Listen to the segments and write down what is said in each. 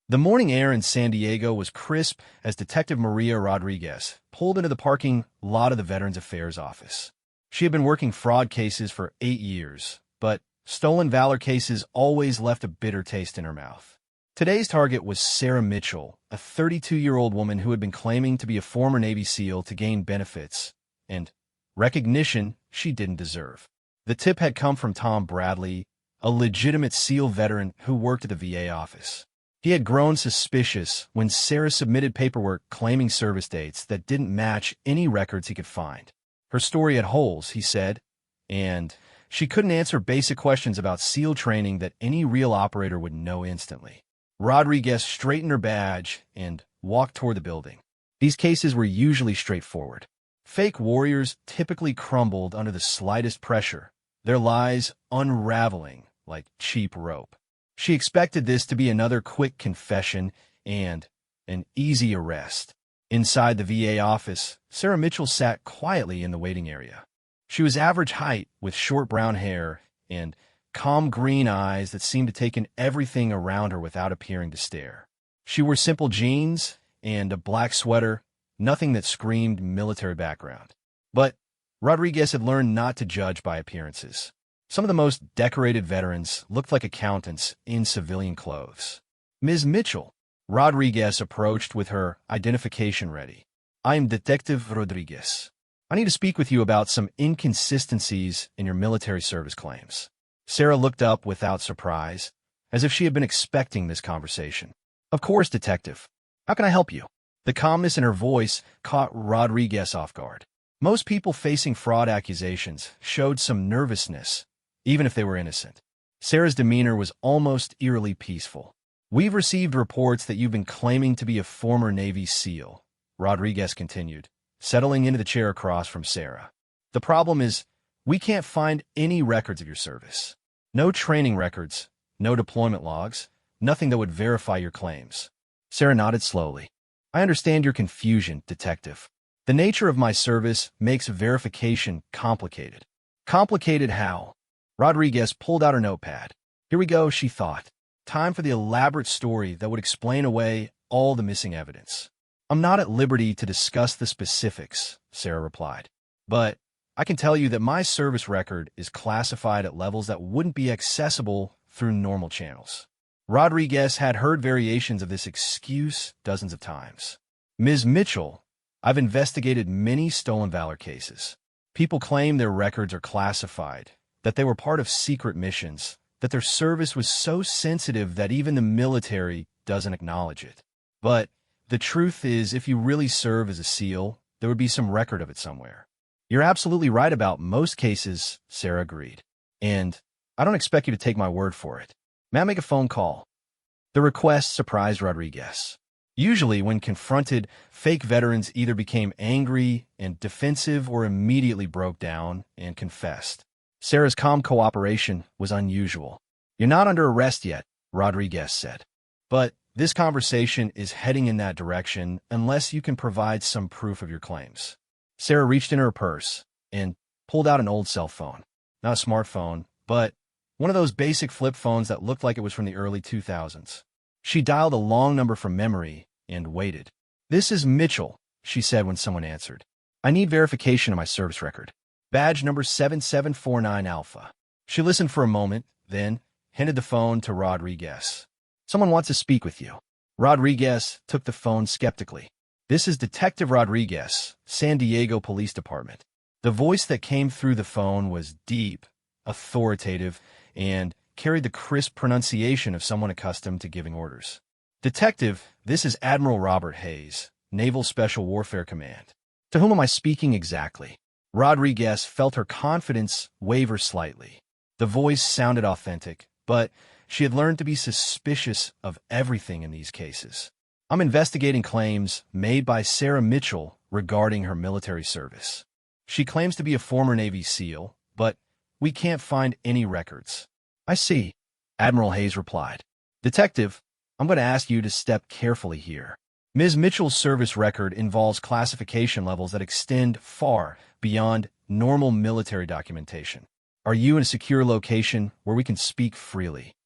The morning air in San Diego was crisp as Detective Maria Rodriguez pulled into the parking lot of the Veterans Affairs office. She had been working fraud cases for 8 years, but stolen valor cases always left a bitter taste in her mouth. Today's target was Sarah Mitchell, a 32-year-old woman who had been claiming to be a former Navy SEAL to gain benefits and recognition she didn't deserve. The tip had come from Tom Bradley, a legitimate SEAL veteran who worked at the VA office. He had grown suspicious when Sarah submitted paperwork claiming service dates that didn't match any records he could find. Her story had holes, he said, and she couldn't answer basic questions about SEAL training that any real operator would know instantly. Rodriguez straightened her badge and walked toward the building. These cases were usually straightforward. Fake warriors typically crumbled under the slightest pressure, their lies unraveling like cheap rope. She expected this to be another quick confession and an easy arrest. Inside the VA office, Sarah Mitchell sat quietly in the waiting area. She was average height with short brown hair and calm green eyes that seemed to take in everything around her without appearing to stare. She wore simple jeans and a black sweater, nothing that screamed military background. But Rodriguez had learned not to judge by appearances. Some of the most decorated veterans looked like accountants in civilian clothes. Ms. Mitchell, Rodriguez approached with her identification ready. "I am Detective Rodriguez. I need to speak with you about some inconsistencies in your military service claims." Sarah looked up without surprise, as if she had been expecting this conversation. "Of course, Detective. How can I help you?" The calmness in her voice caught Rodriguez off guard. Most people facing fraud accusations showed some nervousness, even if they were innocent. Sarah's demeanor was almost eerily peaceful. "We've received reports that you've been claiming to be a former Navy SEAL," Rodriguez continued, settling into the chair across from Sarah. "The problem is, we can't find any records of your service. No training records, no deployment logs, nothing that would verify your claims." Sarah nodded slowly. "I understand your confusion, Detective. The nature of my service makes verification complicated." "Complicated how?" Rodriguez pulled out her notepad. "Here we go," she thought. Time for the elaborate story that would explain away all the missing evidence. "I'm not at liberty to discuss the specifics," Sarah replied. "But I can tell you that my service record is classified at levels that wouldn't be accessible through normal channels." Rodriguez had heard variations of this excuse dozens of times. "Ms. Mitchell, I've investigated many stolen valor cases. People claim their records are classified, that they were part of secret missions, that their service was so sensitive that even the military doesn't acknowledge it. But the truth is, if you really serve as a SEAL, there would be some record of it somewhere." "You're absolutely right about most cases," Sarah agreed. "And I don't expect you to take my word for it. May I make a phone call?" The request surprised Rodriguez. Usually, when confronted, fake veterans either became angry and defensive or immediately broke down and confessed. Sarah's calm cooperation was unusual. "You're not under arrest yet," Rodriguez said. "But this conversation is heading in that direction unless you can provide some proof of your claims." Sarah reached in her purse and pulled out an old cell phone. Not a smartphone, but one of those basic flip phones that looked like it was from the early 2000s. She dialed a long number from memory and waited. "This is Mitchell," she said when someone answered. "I need verification of my service record. Badge number 7749 Alpha." She listened for a moment, then handed the phone to Rodriguez. "Someone wants to speak with you." Rodriguez took the phone skeptically. "This is Detective Rodriguez, San Diego Police Department." The voice that came through the phone was deep, authoritative, and carried the crisp pronunciation of someone accustomed to giving orders. "Detective, this is Admiral Robert Hayes, Naval Special Warfare Command. To whom am I speaking exactly?" Rodriguez felt her confidence waver slightly. The voice sounded authentic, but she had learned to be suspicious of everything in these cases. "I'm investigating claims made by Sarah Mitchell regarding her military service. She claims to be a former Navy SEAL, but we can't find any records." "I see," Admiral Hayes replied. "Detective, I'm going to ask you to step carefully here. Ms. Mitchell's service record involves classification levels that extend far beyond normal military documentation. Are you in a secure location where we can speak freely?"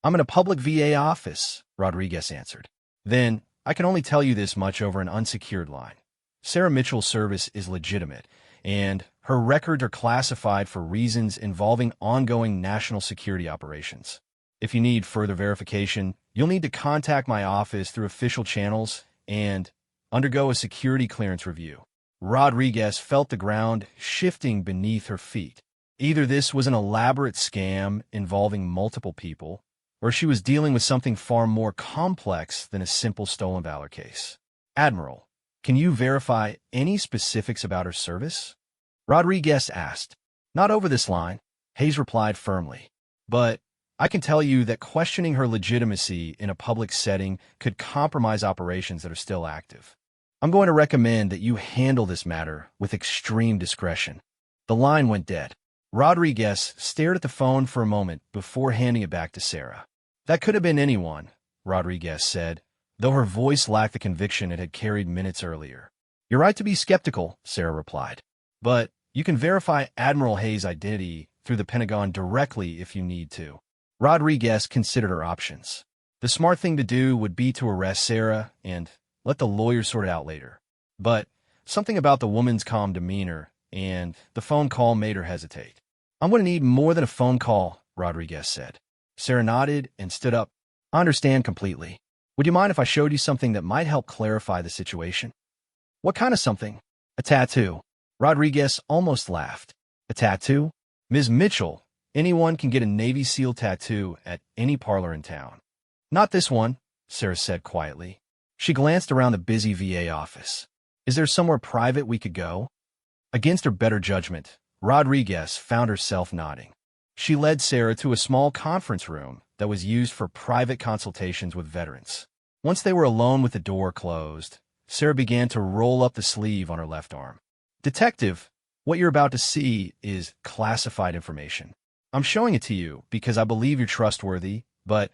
I'm in a public VA office, Rodriguez answered. Then, I can only tell you this much over an unsecured line. Sarah Mitchell's service is legitimate, and her records are classified for reasons involving ongoing national security operations. If you need further verification, you'll need to contact my office through official channels and undergo a security clearance review. Rodriguez felt the ground shifting beneath her feet. Either this was an elaborate scam involving multiple people, or she was dealing with something far more complex than a simple stolen valor case. Admiral, can you verify any specifics about her service? Rodriguez asked. Not over this line, Hayes replied firmly. But I can tell you that questioning her legitimacy in a public setting could compromise operations that are still active. I'm going to recommend that you handle this matter with extreme discretion. The line went dead. Rodriguez stared at the phone for a moment before handing it back to Sarah. That could have been anyone, Rodriguez said, though her voice lacked the conviction it had carried minutes earlier. You're right to be skeptical, Sarah replied. But you can verify Admiral Hayes' identity through the Pentagon directly if you need to. Rodriguez considered her options. The smart thing to do would be to arrest Sarah and let the lawyers sort it out later. But something about the woman's calm demeanor and the phone call made her hesitate. I'm going to need more than a phone call, Rodriguez said. Sarah nodded and stood up. I understand completely. Would you mind if I showed you something that might help clarify the situation? What kind of something? A tattoo. Rodriguez almost laughed. A tattoo? Ms. Mitchell, anyone can get a Navy SEAL tattoo at any parlor in town. Not this one, Sarah said quietly. She glanced around the busy VA office. Is there somewhere private we could go? Against her better judgment, Rodriguez found herself nodding. She led Sarah to a small conference room that was used for private consultations with veterans. Once they were alone with the door closed, Sarah began to roll up the sleeve on her left arm. Detective, what you're about to see is classified information. I'm showing it to you because I believe you're trustworthy, but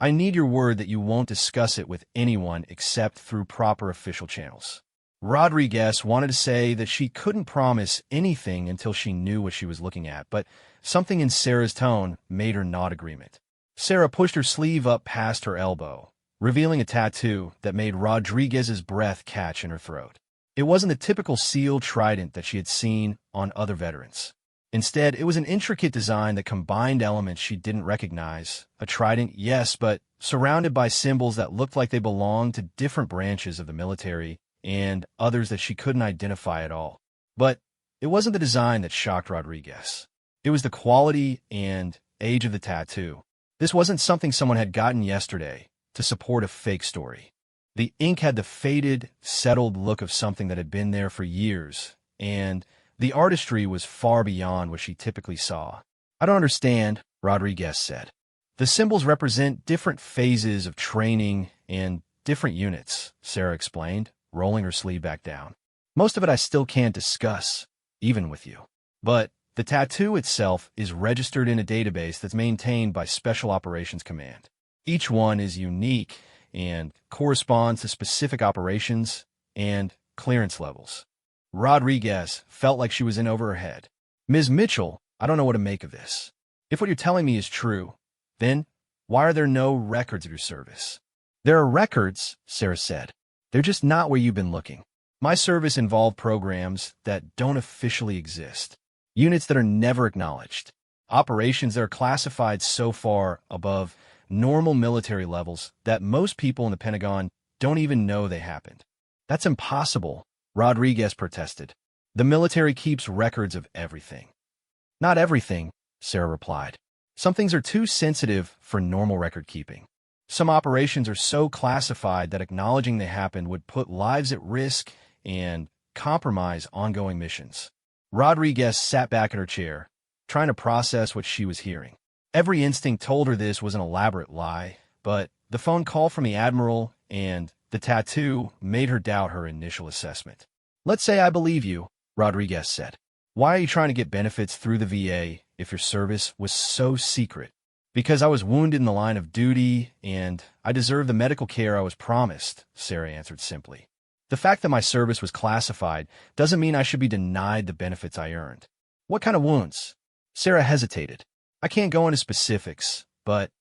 I need your word that you won't discuss it with anyone except through proper official channels. Rodriguez wanted to say that she couldn't promise anything until she knew what she was looking at, but something in Sarah's tone made her nod agreement. Sarah pushed her sleeve up past her elbow, revealing a tattoo that made Rodriguez's breath catch in her throat. It wasn't the typical SEAL trident that she had seen on other veterans. Instead, it was an intricate design that combined elements she didn't recognize. A trident, yes, but surrounded by symbols that looked like they belonged to different branches of the military and others that she couldn't identify at all. But it wasn't the design that shocked Rodriguez. It was the quality and age of the tattoo. This wasn't something someone had gotten yesterday to support a fake story. The ink had the faded, settled look of something that had been there for years, and the artistry was far beyond what she typically saw. I don't understand, Rodriguez said. The symbols represent different phases of training and different units, Sarah explained, rolling her sleeve back down. Most of it I still can't discuss, even with you. But the tattoo itself is registered in a database that's maintained by Special Operations Command. Each one is unique and corresponds to specific operations and clearance levels. Rodriguez felt like she was in over her head. Ms. Mitchell, I don't know what to make of this. If what you're telling me is true, then why are there no records of your service? There are records, Sarah said. They're just not where you've been looking. My service involved programs that don't officially exist, units that are never acknowledged, operations that are classified so far above normal military levels that most people in the Pentagon don't even know they happened. That's impossible, Rodriguez protested. The military keeps records of everything. Not everything, Sarah replied. Some things are too sensitive for normal record keeping. Some operations are so classified that acknowledging they happened would put lives at risk and compromise ongoing missions. Rodriguez sat back in her chair, trying to process what she was hearing. Every instinct told her this was an elaborate lie, but the phone call from the Admiral and the tattoo made her doubt her initial assessment. Let's say I believe you, Rodriguez said. Why are you trying to get benefits through the VA if your service was so secret? Because I was wounded in the line of duty, and I deserve the medical care I was promised, Sarah answered simply. The fact that my service was classified doesn't mean I should be denied the benefits I earned. What kind of wounds? Sarah hesitated. I can't go into specifics, but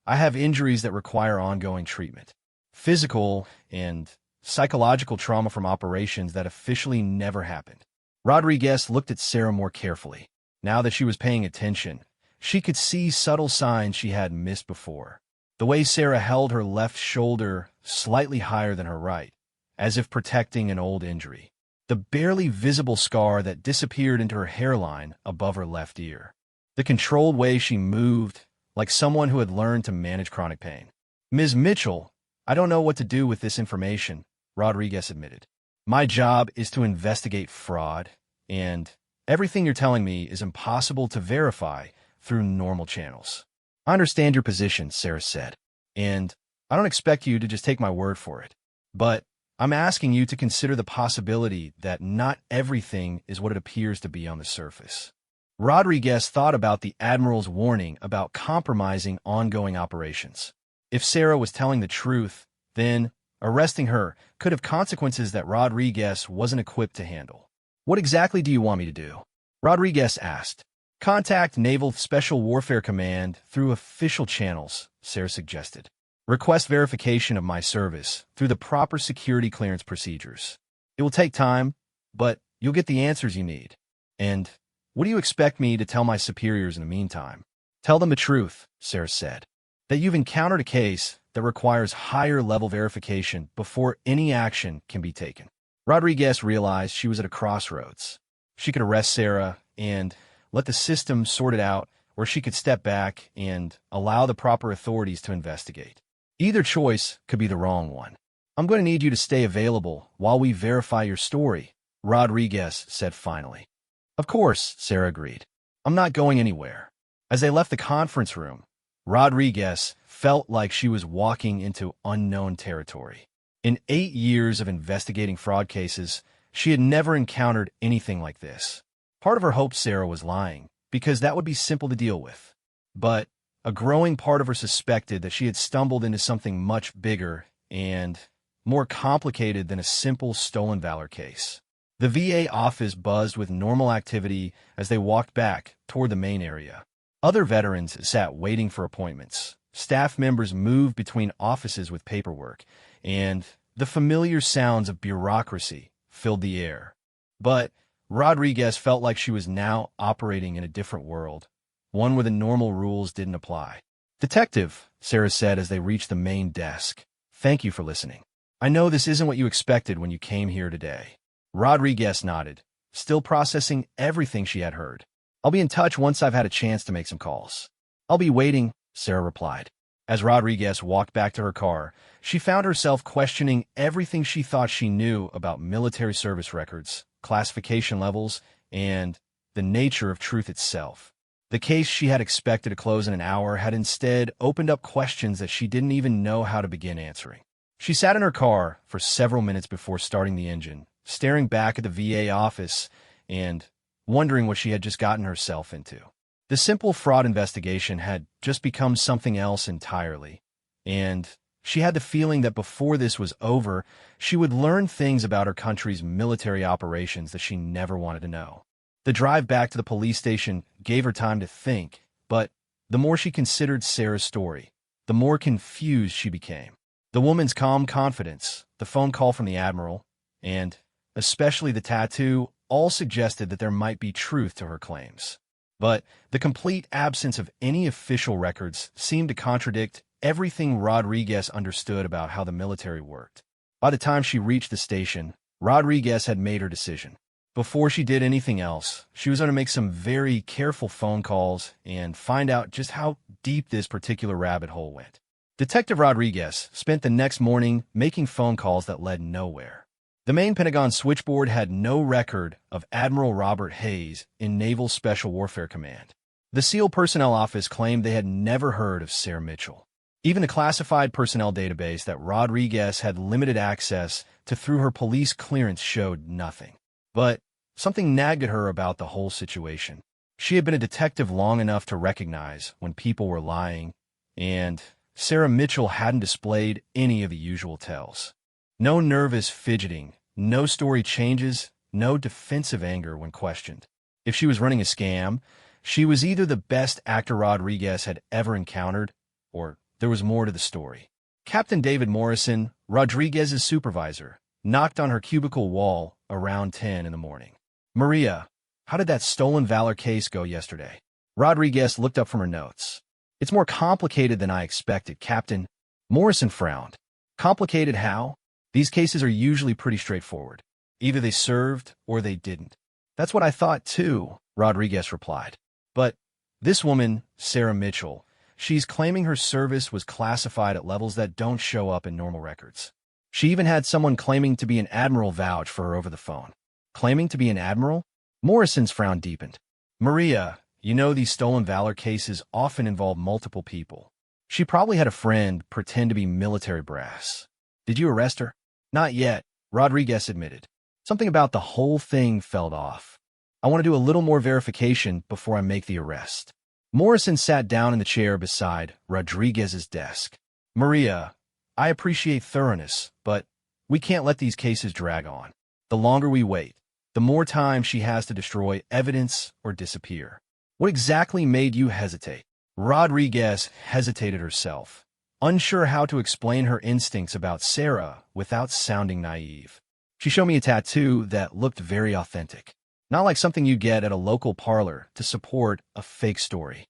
I have injuries that require ongoing treatment. Physical and psychological trauma from operations that officially never happened. Rodriguez looked at Sarah more carefully. Now that she was paying attention, she could see subtle signs she had missed before. The way Sarah held her left shoulder slightly higher than her right, as if protecting an old injury. The barely visible scar that disappeared into her hairline above her left ear. The controlled way she moved, like someone who had learned to manage chronic pain. Ms. Mitchell, I don't know what to do with this information, Rodriguez admitted. My job is to investigate fraud, and everything you're telling me is impossible to verify through normal channels. I understand your position, Sarah said, and I don't expect you to just take my word for it. But I'm asking you to consider the possibility that not everything is what it appears to be on the surface. Rodriguez thought about the Admiral's warning about compromising ongoing operations. If Sarah was telling the truth, then arresting her could have consequences that Rodriguez wasn't equipped to handle. What exactly do you want me to do? Rodriguez asked. Contact Naval Special Warfare Command through official channels, Sarah suggested. Request verification of my service through the proper security clearance procedures. It will take time, but you'll get the answers you need. And what do you expect me to tell my superiors in the meantime? Tell them the truth, Sarah said. That you've encountered a case that requires higher-level verification before any action can be taken. Rodriguez realized she was at a crossroads. She could arrest Sarah and let the system sort it out, or she could step back and allow the proper authorities to investigate. Either choice could be the wrong one. I'm going to need you to stay available while we verify your story, Rodriguez said finally. Of course, Sarah agreed. I'm not going anywhere. As they left the conference room, Rodriguez felt like she was walking into unknown territory. In 8 years of investigating fraud cases, she had never encountered anything like this. Part of her hoped Sarah was lying, because that would be simple to deal with. But a growing part of her suspected that she had stumbled into something much bigger and more complicated than a simple stolen valor case. The VA office buzzed with normal activity as they walked back toward the main area. Other veterans sat waiting for appointments. Staff members moved between offices with paperwork, and the familiar sounds of bureaucracy filled the air. But Rodriguez felt like she was now operating in a different world, one where the normal rules didn't apply. Detective, Sarah said as they reached the main desk, thank you for listening. I know this isn't what you expected when you came here today. Rodriguez nodded, still processing everything she had heard. I'll be in touch once I've had a chance to make some calls. I'll be waiting, Sarah replied. As Rodriguez walked back to her car, she found herself questioning everything she thought she knew about military service records, classification levels, and the nature of truth itself. The case she had expected to close in an hour had instead opened up questions that she didn't even know how to begin answering. She sat in her car for several minutes before starting the engine, staring back at the VA office and wondering what she had just gotten herself into. The simple fraud investigation had just become something else entirely, and she had the feeling that before this was over, she would learn things about her country's military operations that she never wanted to know. The drive back to the police station gave her time to think, but the more she considered Sarah's story, the more confused she became. The woman's calm confidence, the phone call from the Admiral, and especially the tattoo, all suggested that there might be truth to her claims. But the complete absence of any official records seemed to contradict everything Rodriguez understood about how the military worked. By the time she reached the station, Rodriguez had made her decision. Before she did anything else, she was going to make some very careful phone calls and find out just how deep this particular rabbit hole went. Detective Rodriguez spent the next morning making phone calls that led nowhere. The main Pentagon switchboard had no record of Admiral Robert Hayes in Naval Special Warfare Command. The SEAL Personnel Office claimed they had never heard of Sarah Mitchell. Even the classified personnel database that Rodriguez had limited access to through her police clearance showed nothing. But something nagged at her about the whole situation. She had been a detective long enough to recognize when people were lying, and Sarah Mitchell hadn't displayed any of the usual tells. No nervous fidgeting, no story changes, no defensive anger when questioned. If she was running a scam, she was either the best actor Rodriguez had ever encountered, or there was more to the story. Captain David Morrison, Rodriguez's supervisor, knocked on her cubicle wall around 10 in the morning. "Maria, how did that stolen valor case go yesterday?" Rodriguez looked up from her notes. "It's more complicated than I expected, Captain." Morrison frowned. "Complicated how? These cases are usually pretty straightforward. Either they served or they didn't." "That's what I thought too," Rodriguez replied. "But this woman, Sarah Mitchell, she's claiming her service was classified at levels that don't show up in normal records. She even had someone claiming to be an admiral vouch for her over the phone." "Claiming to be an admiral?" Morrison's frown deepened. "Maria, you know these stolen valor cases often involve multiple people. She probably had a friend pretend to be military brass. Did you arrest her?" "Not yet," Rodriguez admitted. "Something about the whole thing felt off. I want to do a little more verification before I make the arrest." Morrison sat down in the chair beside Rodriguez's desk. "Maria, I appreciate thoroughness, but we can't let these cases drag on. The longer we wait, the more time she has to destroy evidence or disappear." "What exactly made you hesitate?" Rodriguez hesitated herself, unsure how to explain her instincts about Sarah without sounding naive. "She showed me a tattoo that looked very authentic. Not like something you get at a local parlor to support a fake story."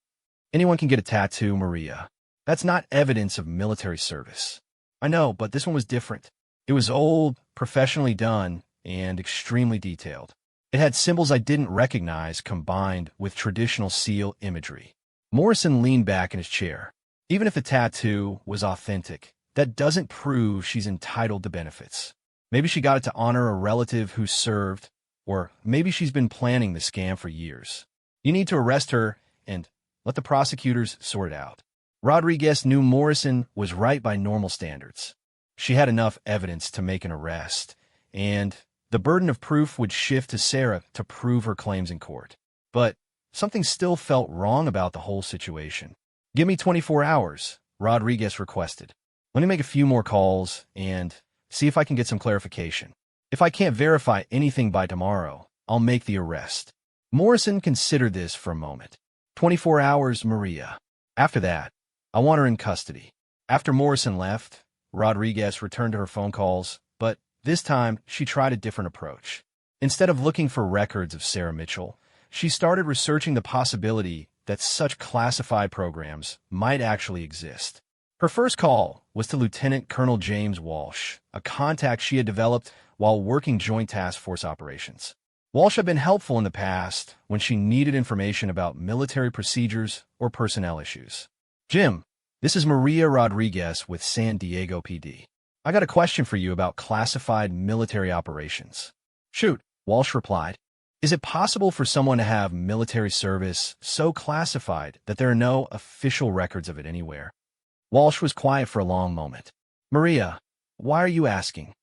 "Anyone can get a tattoo, Maria. That's not evidence of military service." "I know, but this one was different. It was old, professionally done, and extremely detailed. It had symbols I didn't recognize combined with traditional SEAL imagery." Morrison leaned back in his chair. "Even if the tattoo was authentic, that doesn't prove she's entitled to benefits. Maybe she got it to honor a relative who served, or maybe she's been planning the scam for years. You need to arrest her and let the prosecutors sort it out." Rodriguez knew Morrison was right by normal standards. She had enough evidence to make an arrest, and the burden of proof would shift to Sarah to prove her claims in court. But something still felt wrong about the whole situation. "Give me 24 hours, Rodriguez requested. "Let me make a few more calls and see if I can get some clarification. If I can't verify anything by tomorrow, I'll make the arrest." Morrison considered this for a moment. 24 hours, Maria. After that, I want her in custody." After Morrison left, Rodriguez returned to her phone calls, but this time she tried a different approach. Instead of looking for records of Sarah Mitchell, she started researching the possibility that such classified programs might actually exist. Her first call was to Lieutenant Colonel James Walsh, a contact she had developed while working Joint Task Force operations. Walsh had been helpful in the past when she needed information about military procedures or personnel issues. "Jim, this is Maria Rodriguez with San Diego PD. I got a question for you about classified military operations." "Shoot," Walsh replied. "Is it possible for someone to have military service so classified that there are no official records of it anywhere?" Walsh was quiet for a long moment. "Maria, why are you asking?"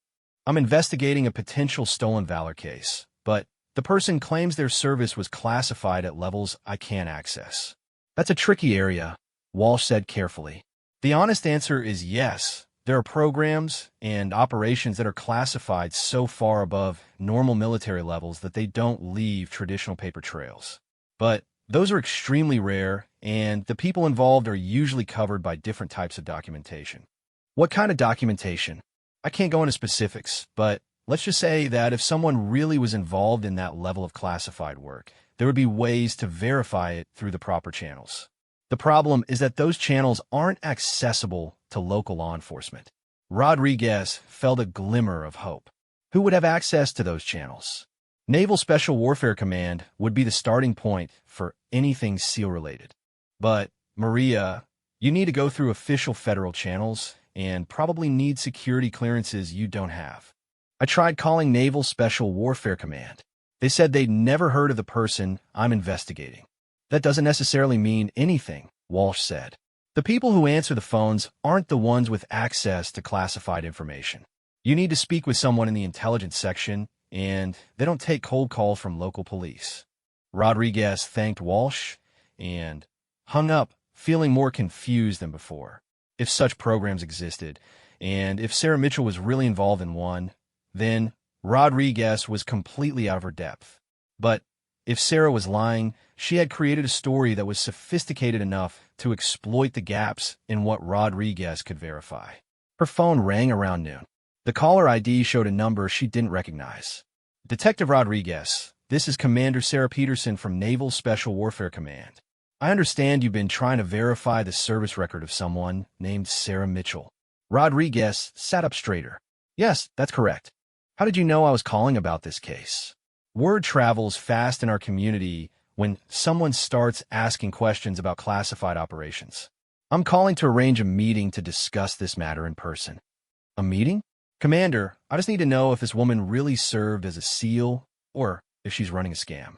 "I'm investigating a potential stolen valor case, but the person claims their service was classified at levels I can't access." "That's a tricky area," Walsh said carefully. "The honest answer is yes. There are programs and operations that are classified so far above normal military levels that they don't leave traditional paper trails. But those are extremely rare, and the people involved are usually covered by different types of documentation." "What kind of documentation?" "I can't go into specifics, but let's just say that if someone really was involved in that level of classified work, there would be ways to verify it through the proper channels. The problem is that those channels aren't accessible to local law enforcement." Rodriguez felt a glimmer of hope. Who would have access to those channels? Naval Special Warfare Command would be the starting point for anything SEAL-related. "But, Maria, you need to go through official federal channels and probably need security clearances you don't have." "I tried calling Naval Special Warfare Command. They said they'd never heard of the person I'm investigating." "That doesn't necessarily mean anything," Walsh said. "The people who answer the phones aren't the ones with access to classified information. You need to speak with someone in the intelligence section, and they don't take cold calls from local police." Rodriguez thanked Walsh and hung up, feeling more confused than before. If such programs existed, and if Sarah Mitchell was really involved in one, then Rodriguez was completely out of her depth. But If Sarah was lying, she had created a story that was sophisticated enough to exploit the gaps in what Rodriguez could verify. Her phone rang around noon. The caller ID showed a number she didn't recognize. Detective Rodriguez, this is Commander Sarah Peterson from Naval Special Warfare Command. I understand you've been trying to verify the service record of someone named Sarah Mitchell. Rodriguez sat up straighter. Yes, that's correct. How did you know I was calling about this case? Word travels fast in our community when someone starts asking questions about classified operations. I'm calling to arrange a meeting to discuss this matter in person. A meeting? Commander, I just need to know if this woman really served as a SEAL or if she's running a scam.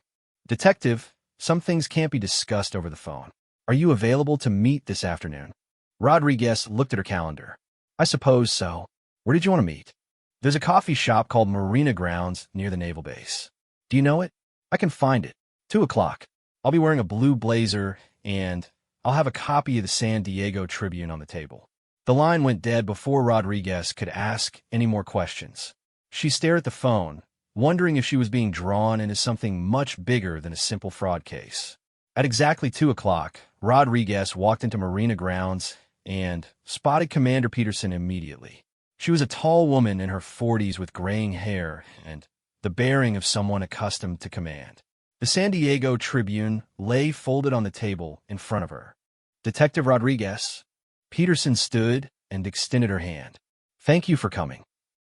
Detective, some things can't be discussed over the phone. Are you available to meet this afternoon? Rodriguez looked at her calendar. I suppose so. Where did you want to meet? There's a coffee shop called Marina Grounds near the naval base. Do you know it? I can find it. 2 o'clock. I'll be wearing a blue blazer, and I'll have a copy of the San Diego Tribune on the table. The line went dead before Rodriguez could ask any more questions. She stared at the phone, wondering if she was being drawn into something much bigger than a simple fraud case. At exactly 2 o'clock, Rodriguez walked into Marina Grounds and spotted Commander Peterson immediately. She was a tall woman in her 40s with graying hair and the bearing of someone accustomed to command. The San Diego Tribune lay folded on the table in front of her. Detective Rodriguez. Peterson stood and extended her hand. Thank you for coming.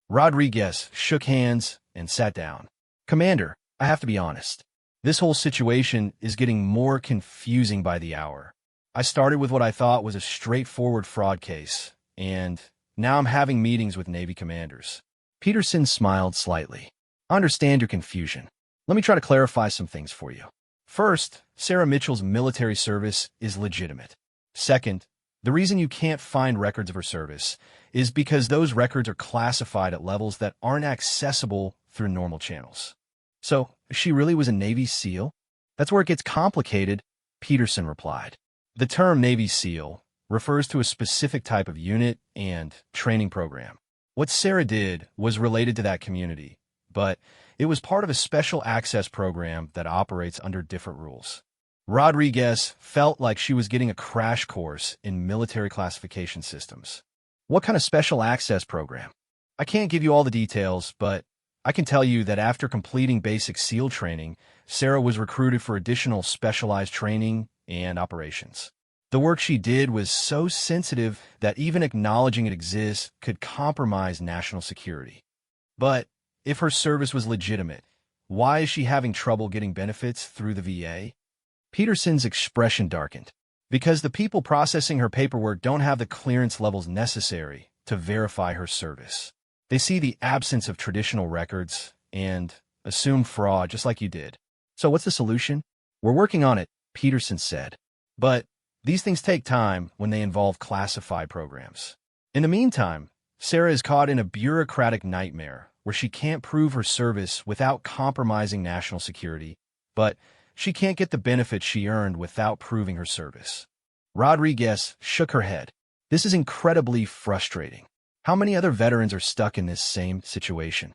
Rodriguez shook hands and sat down. Commander, I have to be honest. This whole situation is getting more confusing by the hour. I started with what I thought was a straightforward fraud case, and now I'm having meetings with Navy commanders. Peterson smiled slightly. I understand your confusion. Let me try to clarify some things for you. First, Sarah Mitchell's military service is legitimate. Second, the reason you can't find records of her service is because those records are classified at levels that aren't accessible through normal channels. So, she really was a Navy SEAL? That's where it gets complicated, Peterson replied. The term Navy SEAL refers to a specific type of unit and training program. What Sarah did was related to that community, but it was part of a special access program that operates under different rules. Rodriguez felt like she was getting a crash course in military classification systems. What kind of special access program? I can't give you all the details, but I can tell you that after completing basic SEAL training, Sarah was recruited for additional specialized training and operations. The work she did was so sensitive that even acknowledging it exists could compromise national security. But if her service was legitimate, why is she having trouble getting benefits through the VA? Peterson's expression darkened. Because the people processing her paperwork don't have the clearance levels necessary to verify her service. They see the absence of traditional records and assume fraud just like you did. So what's the solution? We're working on it, Peterson said. But these things take time when they involve classified programs. In the meantime, Sarah is caught in a bureaucratic nightmare where she can't prove her service without compromising national security, but she can't get the benefits she earned without proving her service. Rodriguez shook her head. This is incredibly frustrating. How many other veterans are stuck in this same situation?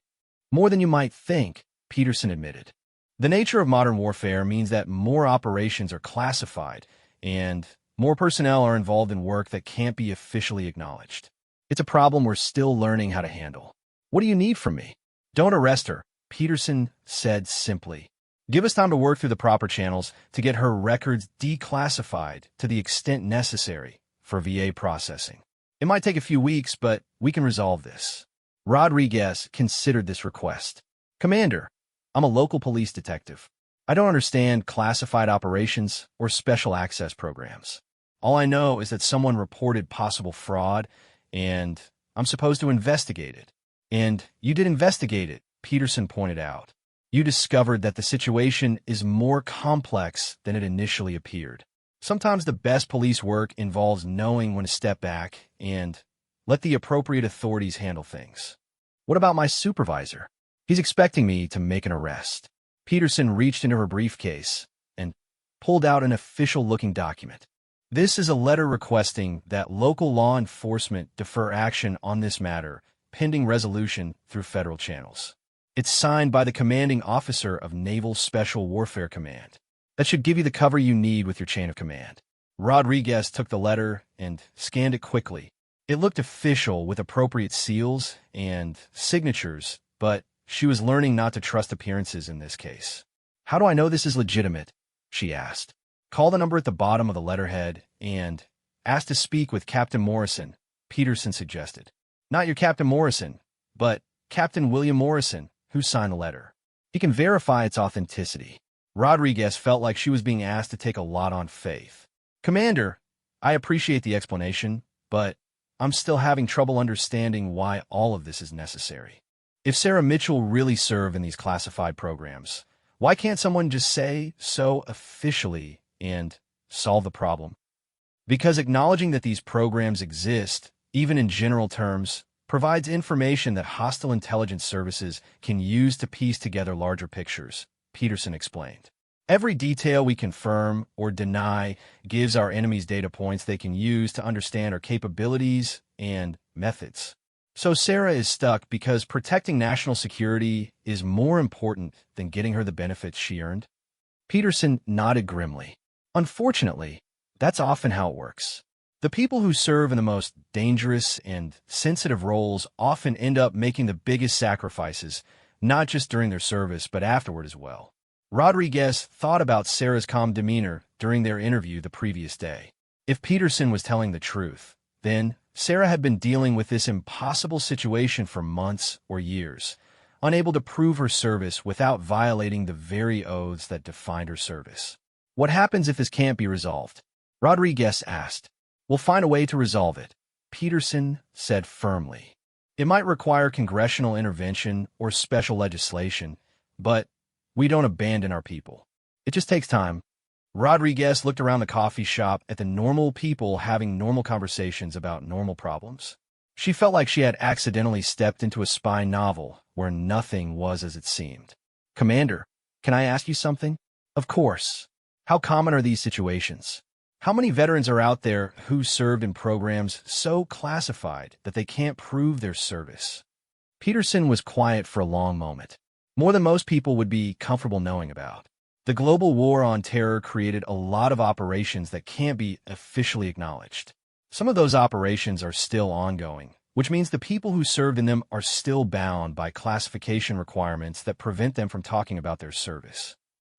More than you might think, Peterson admitted. The nature of modern warfare means that more operations are classified and more personnel are involved in work that can't be officially acknowledged. It's a problem we're still learning how to handle. What do you need from me? Don't arrest her, Peterson said simply. Give us time to work through the proper channels to get her records declassified to the extent necessary for VA processing. It might take a few weeks, but we can resolve this. Rodriguez considered this request. Commander, I'm a local police detective. I don't understand classified operations or special access programs. All I know is that someone reported possible fraud, and I'm supposed to investigate it. And you did investigate it, Peterson pointed out. You discovered that the situation is more complex than it initially appeared. Sometimes the best police work involves knowing when to step back and let the appropriate authorities handle things. What about my supervisor? He's expecting me to make an arrest. Peterson reached into her briefcase and pulled out an official-looking document. This is a letter requesting that local law enforcement defer action on this matter, pending resolution through federal channels. It's signed by the commanding officer of Naval Special Warfare Command. That should give you the cover you need with your chain of command. Rodriguez took the letter and scanned it quickly. It looked official with appropriate seals and signatures, but she was learning not to trust appearances in this case. "How do I know this is legitimate?" she asked. "Call the number at the bottom of the letterhead and ask to speak with Captain Morrison," Peterson suggested. "Not your Captain Morrison, but Captain William Morrison, who signed the letter. He can verify its authenticity." Rodriguez felt like she was being asked to take a lot on faith. "Commander, I appreciate the explanation, but I'm still having trouble understanding why all of this is necessary. If Sarah Mitchell really served in these classified programs, why can't someone just say so officially and solve the problem?" "Because acknowledging that these programs exist, even in general terms, provides information that hostile intelligence services can use to piece together larger pictures," Peterson explained. "Every detail we confirm or deny gives our enemies data points they can use to understand our capabilities and methods. So Sarah is stuck because protecting national security is more important than getting her the benefits she earned?" Peterson nodded grimly. "Unfortunately, that's often how it works. The people who serve in the most dangerous and sensitive roles often end up making the biggest sacrifices, not just during their service, but afterward as well." Rodriguez thought about Sarah's calm demeanor during their interview the previous day. If Peterson was telling the truth, then Sarah had been dealing with this impossible situation for months or years, unable to prove her service without violating the very oaths that defined her service. "What happens if this can't be resolved?" Rodriguez asked. "We'll find a way to resolve it," Peterson said firmly. "It might require congressional intervention or special legislation, but we don't abandon our people. It just takes time." Rodriguez looked around the coffee shop at the normal people having normal conversations about normal problems. She felt like she had accidentally stepped into a spy novel where nothing was as it seemed. "Commander, can I ask you something?" "Of course. How common are these situations? How many veterans are out there who served in programs so classified that they can't prove their service?" Peterson was quiet for a long moment. More than most people would be comfortable knowing about. The global war on terror created a lot of operations that can't be officially acknowledged. Some of those operations are still ongoing, which means the people who served in them are still bound by classification requirements that prevent them from talking about their service.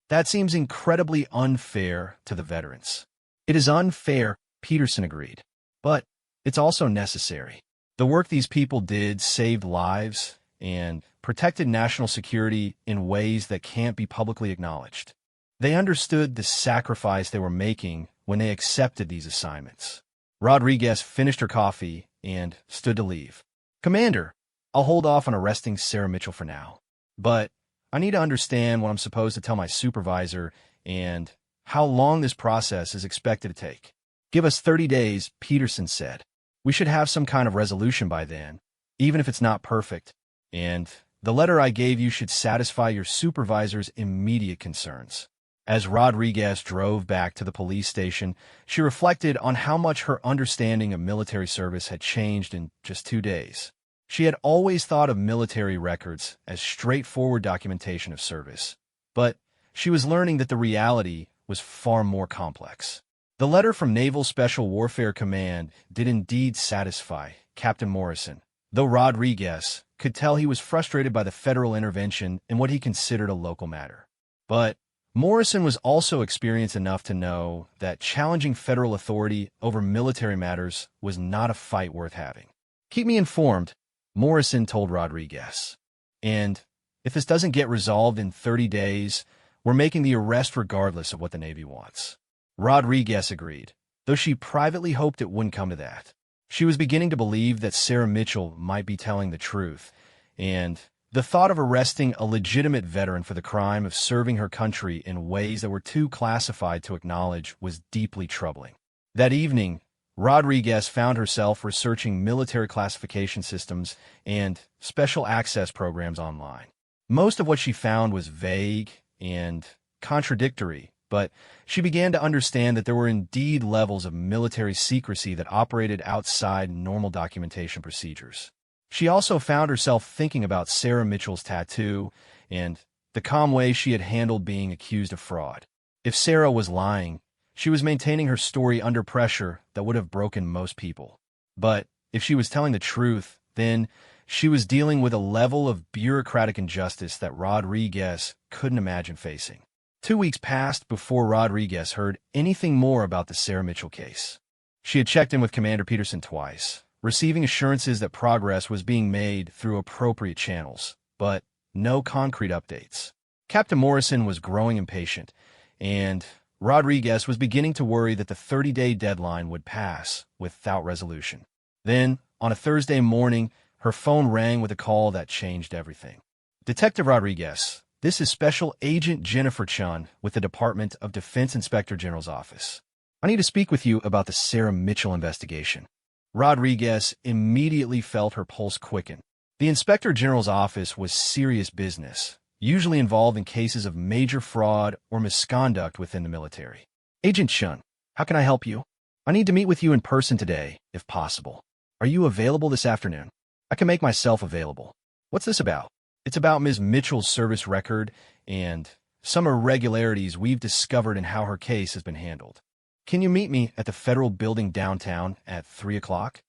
That seems incredibly unfair to the veterans. "It is unfair," Peterson agreed, "but it's also necessary. The work these people did saved lives and protected national security in ways that can't be publicly acknowledged. They understood the sacrifice they were making when they accepted these assignments." Rodriguez finished her coffee and stood to leave. "Commander, I'll hold off on arresting Sarah Mitchell for now, but I need to understand what I'm supposed to tell my supervisor and how long this process is expected to take." "Give us 30 days, Peterson said. "We should have some kind of resolution by then, even if it's not perfect. And the letter I gave you should satisfy your supervisor's immediate concerns." As Rodriguez drove back to the police station, she reflected on how much her understanding of military service had changed in just 2 days. She had always thought of military records as straightforward documentation of service, but she was learning that the reality was far more complex. The letter from Naval Special Warfare Command did indeed satisfy Captain Morrison, though Rodriguez could tell he was frustrated by the federal intervention in what he considered a local matter. But Morrison was also experienced enough to know that challenging federal authority over military matters was not a fight worth having. "Keep me informed," Morrison told Rodriguez. "And if this doesn't get resolved in 30 days, we're making the arrest regardless of what the Navy wants." Rodriguez agreed, though she privately hoped it wouldn't come to that. She was beginning to believe that Sarah Mitchell might be telling the truth, and the thought of arresting a legitimate veteran for the crime of serving her country in ways that were too classified to acknowledge was deeply troubling. That evening, Rodriguez found herself researching military classification systems and special access programs online. Most of what she found was vague and contradictory, but she began to understand that there were indeed levels of military secrecy that operated outside normal documentation procedures. She also found herself thinking about Sarah Mitchell's tattoo and the calm way she had handled being accused of fraud. If Sarah was lying, she was maintaining her story under pressure that would have broken most people. But if she was telling the truth, then she was dealing with a level of bureaucratic injustice that Rodriguez couldn't imagine facing. 2 weeks passed before Rodriguez heard anything more about the Sarah Mitchell case. She had checked in with Commander Peterson twice, receiving assurances that progress was being made through appropriate channels, but no concrete updates. Captain Morrison was growing impatient, and Rodriguez was beginning to worry that the 30-day deadline would pass without resolution. Then, on a Thursday morning, her phone rang with a call that changed everything. Detective Rodriguez, this is Special Agent Jennifer Chun with the Department of Defense Inspector General's office. I need to speak with you about the Sarah Mitchell investigation. Rodriguez immediately felt her pulse quicken. The Inspector General's office was serious business, usually involved in cases of major fraud or misconduct within the military. Agent Chun, how can I help you? I need to meet with you in person today, if possible. Are you available this afternoon? I can make myself available. What's this about? It's about Ms. Mitchell's service record and some irregularities we've discovered in how her case has been handled. Can you meet me at the Federal Building downtown at 3 o'clock?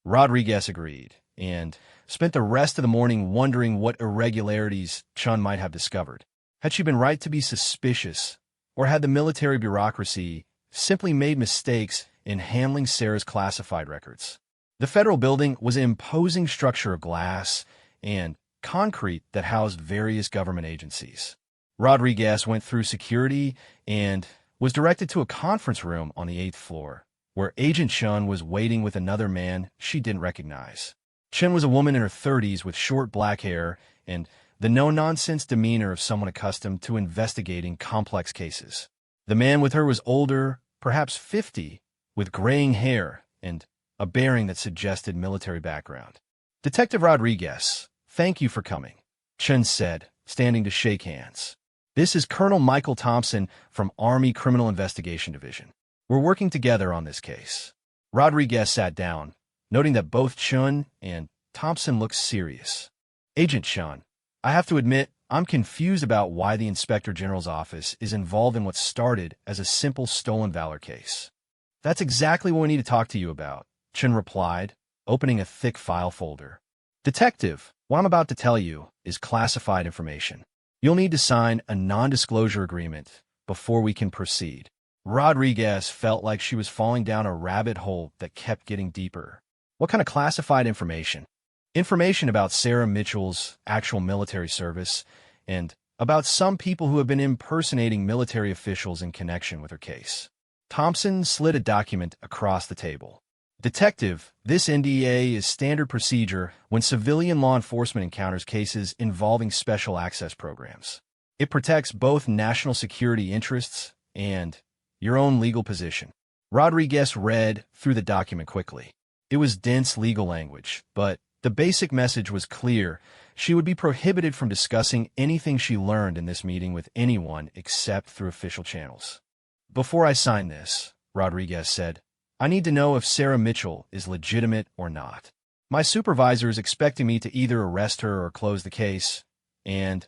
Rodriguez agreed and spent the rest of the morning wondering what irregularities Chun might have discovered. Had she been right to be suspicious, or had the military bureaucracy simply made mistakes in handling Sarah's classified records? The Federal Building was an imposing structure of glass and concrete that housed various government agencies. Rodriguez went through security and was directed to a conference room on the 8th floor, where Agent Chun was waiting with another man she didn't recognize. Chun was a woman in her 30s with short black hair and the no-nonsense demeanor of someone accustomed to investigating complex cases. The man with her was older, perhaps 50, with graying hair and a bearing that suggested military background. Detective Rodriguez, thank you for coming, Chun said, standing to shake hands. This is Colonel Michael Thompson from Army Criminal Investigation Division. We're working together on this case. Rodriguez sat down, noting that both Chun and Thompson looked serious. Agent Chun, I have to admit, I'm confused about why the Inspector General's office is involved in what started as a simple stolen valor case. That's exactly what we need to talk to you about, Chun replied, opening a thick file folder. Detective, what I'm about to tell you is classified information. You'll need to sign a non-disclosure agreement before we can proceed. Rodriguez felt like she was falling down a rabbit hole that kept getting deeper. What kind of classified information? Information about Sarah Mitchell's actual military service and about some people who have been impersonating military officials in connection with her case. Thompson slid a document across the table. Detective, this NDA is standard procedure when civilian law enforcement encounters cases involving special access programs. It protects both national security interests and your own legal position. Rodriguez read through the document quickly. It was dense legal language, but the basic message was clear. She would be prohibited from discussing anything she learned in this meeting with anyone except through official channels. Before I sign this, Rodriguez said, I need to know if Sarah Mitchell is legitimate or not. My supervisor is expecting me to either arrest her or close the case, and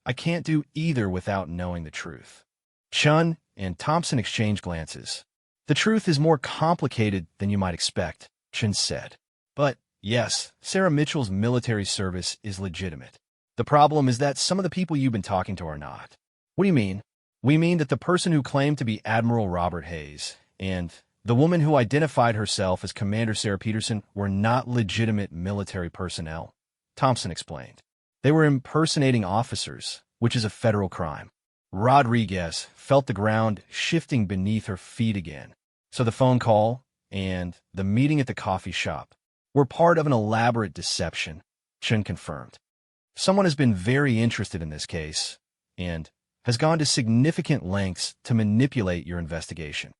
I can't do either without knowing the truth. Chun and Thompson exchanged glances. The truth is more complicated than you might expect, Chun said. But yes, Sarah Mitchell's military service is legitimate. The problem is that some of the people you've been talking to are not. What do you mean? We mean that the person who claimed to be Admiral Robert Hayes and the woman who identified herself as Commander Sarah Peterson were not legitimate military personnel, Thompson explained. They were impersonating officers, which is a federal crime. Rodriguez felt the ground shifting beneath her feet again. So the phone call and the meeting at the coffee shop were part of an elaborate deception, Chun confirmed. Someone has been very interested in this case and has gone to significant lengths to manipulate your investigation.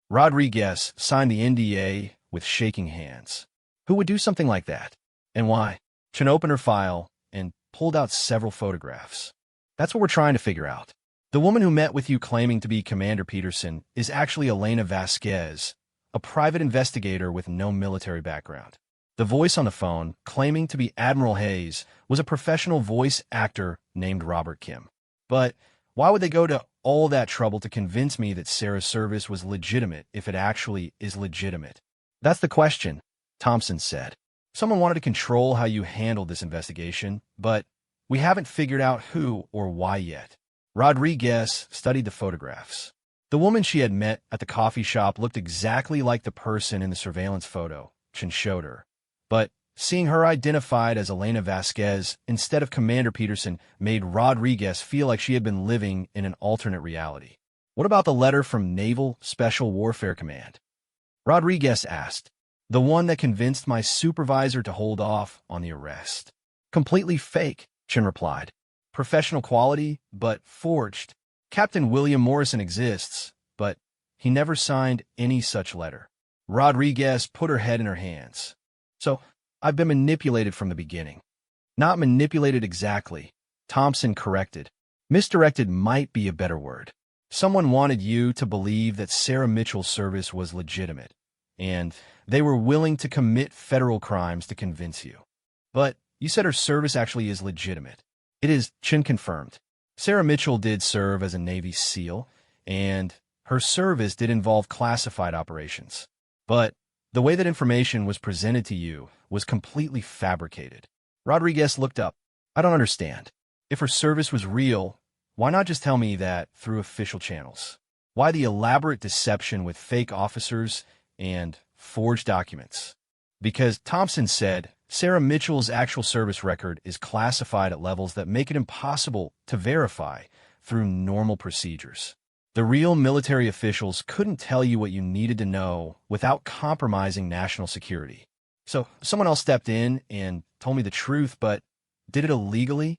Rodriguez signed the NDA with shaking hands. Who would do something like that? And why? Chun opened her file and pulled out several photographs. That's what we're trying to figure out. The woman who met with you claiming to be Commander Peterson is actually Elena Vasquez, a private investigator with no military background. The voice on the phone, claiming to be Admiral Hayes, was a professional voice actor named Robert Kim. But why would they go to all that trouble to convince me that Sarah's service was legitimate if it actually is legitimate? That's the question, Thompson said. Someone wanted to control how you handled this investigation, but we haven't figured out who or why yet. Rodriguez studied the photographs. The woman she had met at the coffee shop looked exactly like the person in the surveillance photo Chin showed her. But seeing her identified as Elena Vasquez instead of Commander Peterson made Rodriguez feel like she had been living in an alternate reality. What about the letter from Naval Special Warfare Command? Rodriguez asked. The one that convinced my supervisor to hold off on the arrest. Completely fake, Chin replied. Professional quality, but forged. Captain William Morrison exists, but he never signed any such letter. Rodriguez put her head in her hands. So, I've been manipulated from the beginning. Not manipulated exactly, Thompson corrected. Misdirected might be a better word. Someone wanted you to believe that Sarah Mitchell's service was legitimate, and they were willing to commit federal crimes to convince you. But you said her service actually is legitimate. It is, Chin confirmed. Sarah Mitchell did serve as a Navy SEAL, and her service did involve classified operations. But the way that information was presented to you was completely fabricated. Rodriguez looked up. I don't understand. If her service was real, why not just tell me that through official channels? Why the elaborate deception with fake officers and forged documents? Because Thompson said Sarah Mitchell's actual service record is classified at levels that make it impossible to verify through normal procedures. The real military officials couldn't tell you what you needed to know without compromising national security. So someone else stepped in and told me the truth, but did it illegally?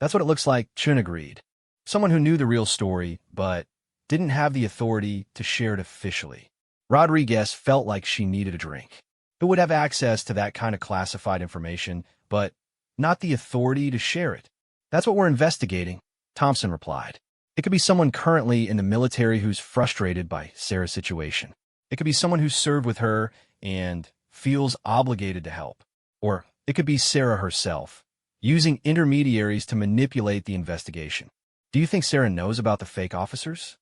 That's what it looks like, Chun agreed. Someone who knew the real story, but didn't have the authority to share it officially. Rodriguez felt like she needed a drink. Who would have access to that kind of classified information, but not the authority to share it? That's what we're investigating, Thompson replied. It could be someone currently in the military who's frustrated by Sarah's situation. It could be someone who served with her and feels obligated to help. Or it could be Sarah herself, using intermediaries to manipulate the investigation. Do you think Sarah knows about the fake officers?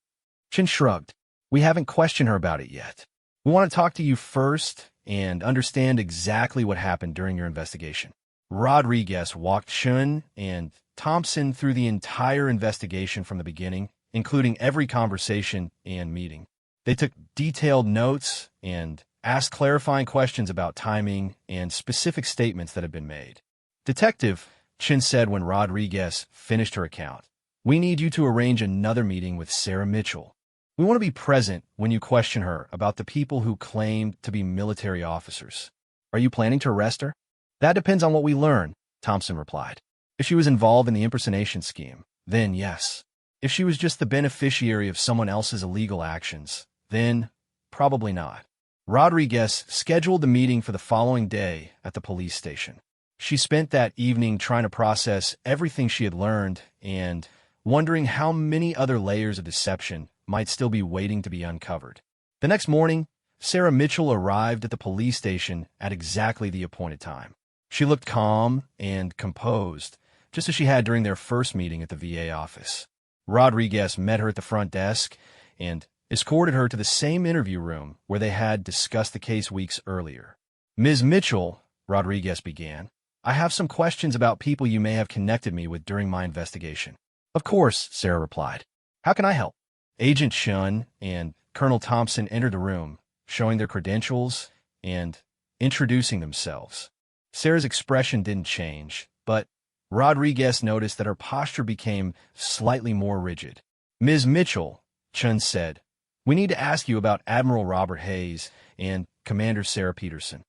Chin shrugged. We haven't questioned her about it yet. We want to talk to you first and understand exactly what happened during your investigation. Rodriguez walked Chun and Thompson through the entire investigation from the beginning, including every conversation and meeting. They took detailed notes and asked clarifying questions about timing and specific statements that had been made. Detective, Chin said when Rodriguez finished her account, we need you to arrange another meeting with Sarah Mitchell. We want to be present when you question her about the people who claimed to be military officers. Are you planning to arrest her? That depends on what we learn, Thompson replied. If she was involved in the impersonation scheme, then yes. If she was just the beneficiary of someone else's illegal actions, then probably not. Rodriguez scheduled the meeting for the following day at the police station. She spent that evening trying to process everything she had learned and wondering how many other layers of deception might still be waiting to be uncovered. The next morning, Sarah Mitchell arrived at the police station at exactly the appointed time. She looked calm and composed, just as she had during their first meeting at the VA office. Rodriguez met her at the front desk and escorted her to the same interview room where they had discussed the case weeks earlier. Ms. Mitchell, Rodriguez began, I have some questions about people you may have connected me with during my investigation. Of course, Sarah replied. How can I help? Agent Chun and Colonel Thompson entered the room, showing their credentials and introducing themselves. Sarah's expression didn't change, but Rodriguez noticed that her posture became slightly more rigid. Ms. Mitchell, Chun said, we need to ask you about Admiral Robert Hayes and Commander Sarah Peterson.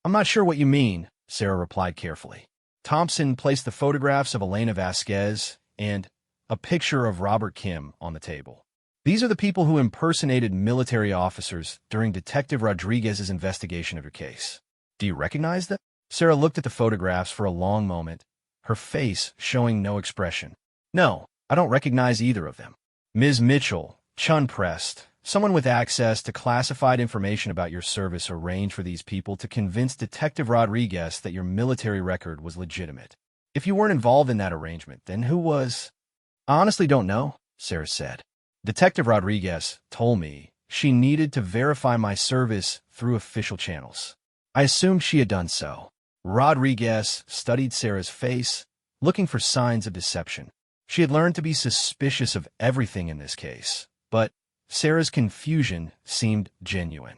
I'm not sure what you mean, Sarah replied carefully. Thompson placed the photographs of Elena Vasquez and a picture of Robert Kim on the table. These are the people who impersonated military officers during Detective Rodriguez's investigation of your case. Do you recognize them? Sarah looked at the photographs for a long moment, her face showing no expression. No, I don't recognize either of them. Ms. Mitchell, Chun pressed, Someone with access to classified information about your service arranged for these people to convince Detective Rodriguez that your military record was legitimate. If you weren't involved in that arrangement, then who was? I honestly don't know, Sarah said. Detective Rodriguez told me she needed to verify my service through official channels. I assumed she had done so. Rodriguez studied Sarah's face, looking for signs of deception. She had learned to be suspicious of everything in this case, but Sarah's confusion seemed genuine.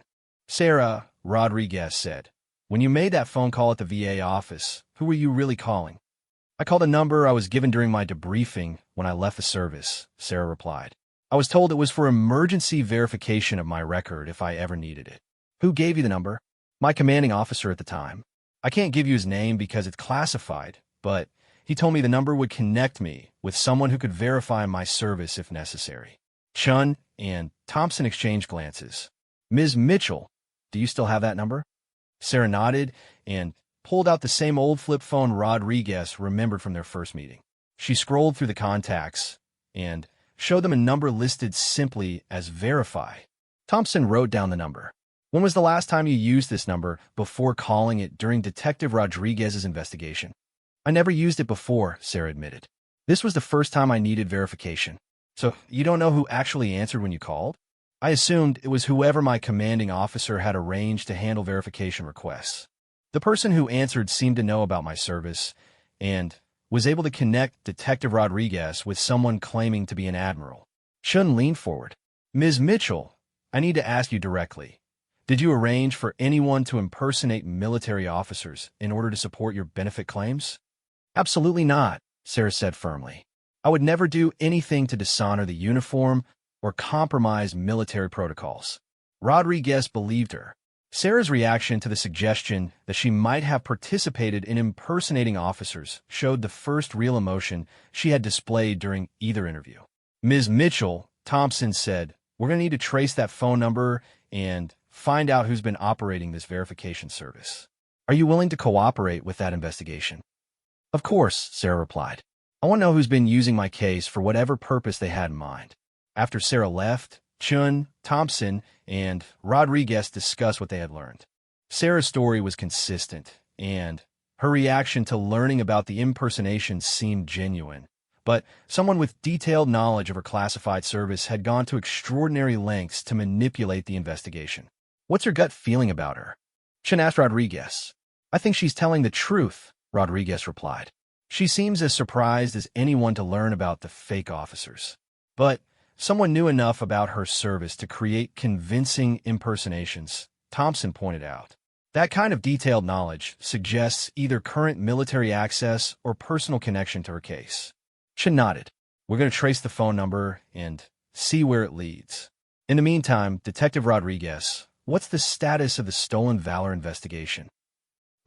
Sarah, Rodriguez said, when you made that phone call at the VA office, who were you really calling? I called a number I was given during my debriefing when I left the service, Sarah replied. I was told it was for emergency verification of my record if I ever needed it. Who gave you the number? My commanding officer at the time. I can't give you his name because it's classified, but he told me the number would connect me with someone who could verify my service if necessary. Chun and Thompson exchanged glances. Ms. Mitchell, do you still have that number? Sarah nodded and pulled out the same old flip phone Rodriguez remembered from their first meeting. She scrolled through the contacts and showed them a number listed simply as verify. Thompson wrote down the number. When was the last time you used this number before calling it during Detective Rodriguez's investigation? I never used it before, Sarah admitted. This was the first time I needed verification. So you don't know who actually answered when you called? I assumed it was whoever my commanding officer had arranged to handle verification requests. The person who answered seemed to know about my service and was able to connect Detective Rodriguez with someone claiming to be an admiral. Chun leaned forward. Ms. Mitchell, I need to ask you directly. Did you arrange for anyone to impersonate military officers in order to support your benefit claims? Absolutely not, Sarah said firmly. I would never do anything to dishonor the uniform or compromise military protocols. Rodriguez believed her. Sarah's reaction to the suggestion that she might have participated in impersonating officers showed the first real emotion she had displayed during either interview. Ms. Mitchell, Thompson said, we're going to need to trace that phone number and find out who's been operating this verification service. Are you willing to cooperate with that investigation? Of course, Sarah replied. I want to know who's been using my case for whatever purpose they had in mind. After Sarah left, Chun, Thompson, and Rodriguez discussed what they had learned. Sarah's story was consistent, and her reaction to learning about the impersonation seemed genuine. But someone with detailed knowledge of her classified service had gone to extraordinary lengths to manipulate the investigation. What's your gut feeling about her? Chun asked Rodriguez. I think she's telling the truth, Rodriguez replied. She seems as surprised as anyone to learn about the fake officers. But someone knew enough about her service to create convincing impersonations, Thompson pointed out. That kind of detailed knowledge suggests either current military access or personal connection to her case. Chun nodded. We're going to trace the phone number and see where it leads. In the meantime, Detective Rodriguez, what's the status of the stolen valor investigation?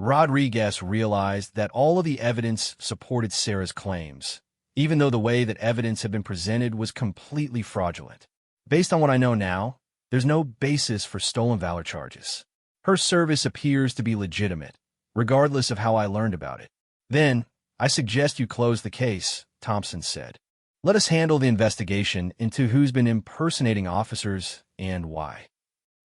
Rodriguez realized that all of the evidence supported Sarah's claims, even though the way that evidence had been presented was completely fraudulent. Based on what I know now, there's no basis for stolen valor charges. Her service appears to be legitimate, regardless of how I learned about it. Then, I suggest you close the case, Thompson said. Let us handle the investigation into who's been impersonating officers and why.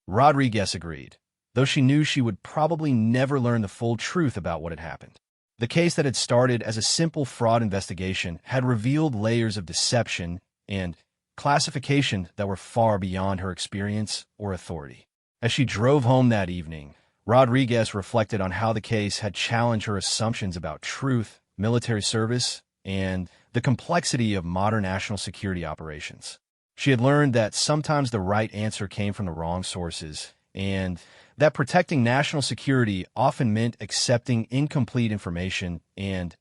Rodriguez agreed, though she knew she would probably never learn the full truth about what had happened. The case that had started as a simple fraud investigation had revealed layers of deception and classification that were far beyond her experience or authority. As she drove home that evening, Rodriguez reflected on how the case had challenged her assumptions about truth, military service, and the complexity of modern national security operations. She had learned that sometimes the right answer came from the wrong sources, and that protecting national security often meant accepting incomplete information and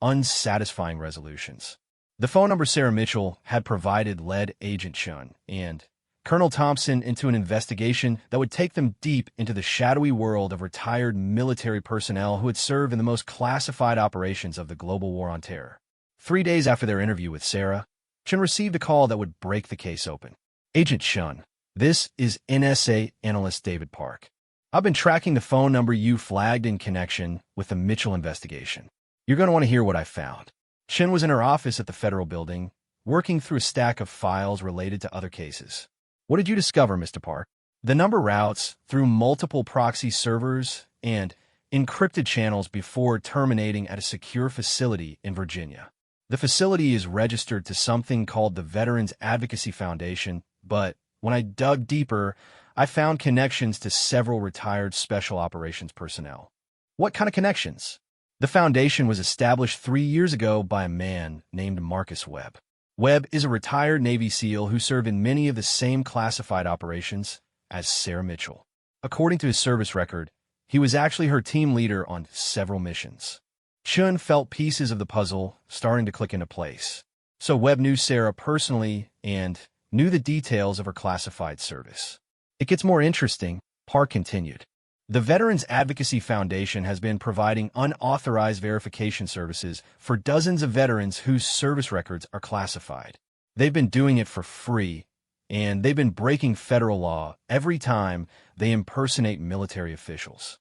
unsatisfying resolutions. The phone number Sarah Mitchell had provided led Agent Chun and Colonel Thompson into an investigation that would take them deep into the shadowy world of retired military personnel who had served in the most classified operations of the global war on terror. 3 days after their interview with Sarah, Chun received a call that would break the case open. Agent Chun, this is NSA analyst David Park. I've been tracking the phone number you flagged in connection with the Mitchell investigation. You're going to want to hear what I found. Chun was in her office at the federal building, working through a stack of files related to other cases. What did you discover, Mr. Park? The number routes through multiple proxy servers and encrypted channels before terminating at a secure facility in Virginia. The facility is registered to something called the Veterans Advocacy Foundation, but when I dug deeper, I found connections to several retired special operations personnel. What kind of connections? The foundation was established 3 years ago by a man named Marcus Webb. Webb is a retired Navy SEAL who served in many of the same classified operations as Sarah Mitchell. According to his service record, he was actually her team leader on several missions. Chun felt pieces of the puzzle starting to click into place. So Webb knew Sarah personally and knew the details of her classified service. It gets more interesting, Park continued. The Veterans Advocacy Foundation has been providing unauthorized verification services for dozens of veterans whose service records are classified. They've been doing it for free, and they've been breaking federal law every time they impersonate military officials.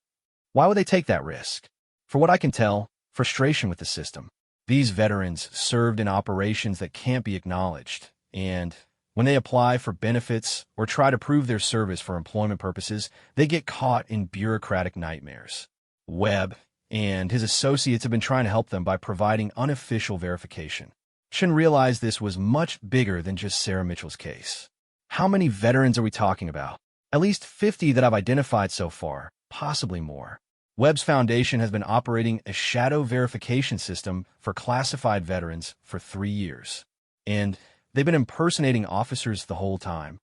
Why would they take that risk? For what I can tell, frustration with the system. These veterans served in operations that can't be acknowledged, and when they apply for benefits or try to prove their service for employment purposes, they get caught in bureaucratic nightmares. Webb and his associates have been trying to help them by providing unofficial verification. Chun realized this was much bigger than just Sarah Mitchell's case. How many veterans are we talking about? At least 50 that I've identified so far, possibly more. Webb's foundation has been operating a shadow verification system for classified veterans for 3 years. And they've been impersonating officers the whole time.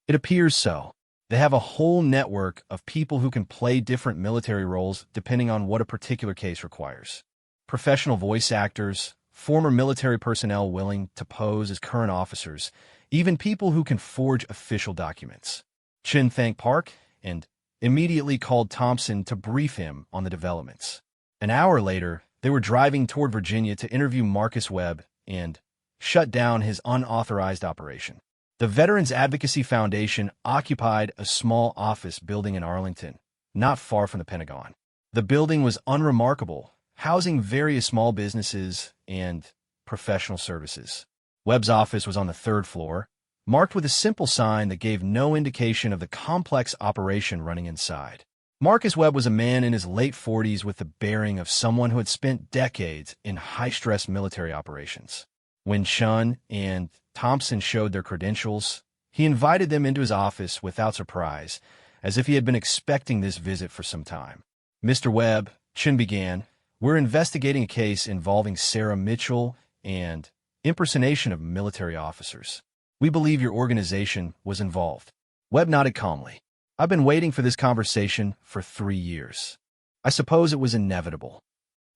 It appears so. They have a whole network of people who can play different military roles depending on what a particular case requires. Professional voice actors, former military personnel willing to pose as current officers, even people who can forge official documents. Chin thanked Park and immediately called Thompson to brief him on the developments. An hour later, they were driving toward Virginia to interview Marcus Webb and shut down his unauthorized operation. The Veterans Advocacy Foundation occupied a small office building in Arlington, not far from the Pentagon. The building was unremarkable, housing various small businesses and professional services. Webb's office was on the 3rd floor, marked with a simple sign that gave no indication of the complex operation running inside. Marcus Webb was a man in his late 40s with the bearing of someone who had spent decades in high-stress military operations. When Chun and Thompson showed their credentials, he invited them into his office without surprise, as if he had been expecting this visit for some time. Mr. Webb, Chun began, we're investigating a case involving Sarah Mitchell and impersonation of military officers. We believe your organization was involved. Webb nodded calmly. I've been waiting for this conversation for 3 years. I suppose it was inevitable.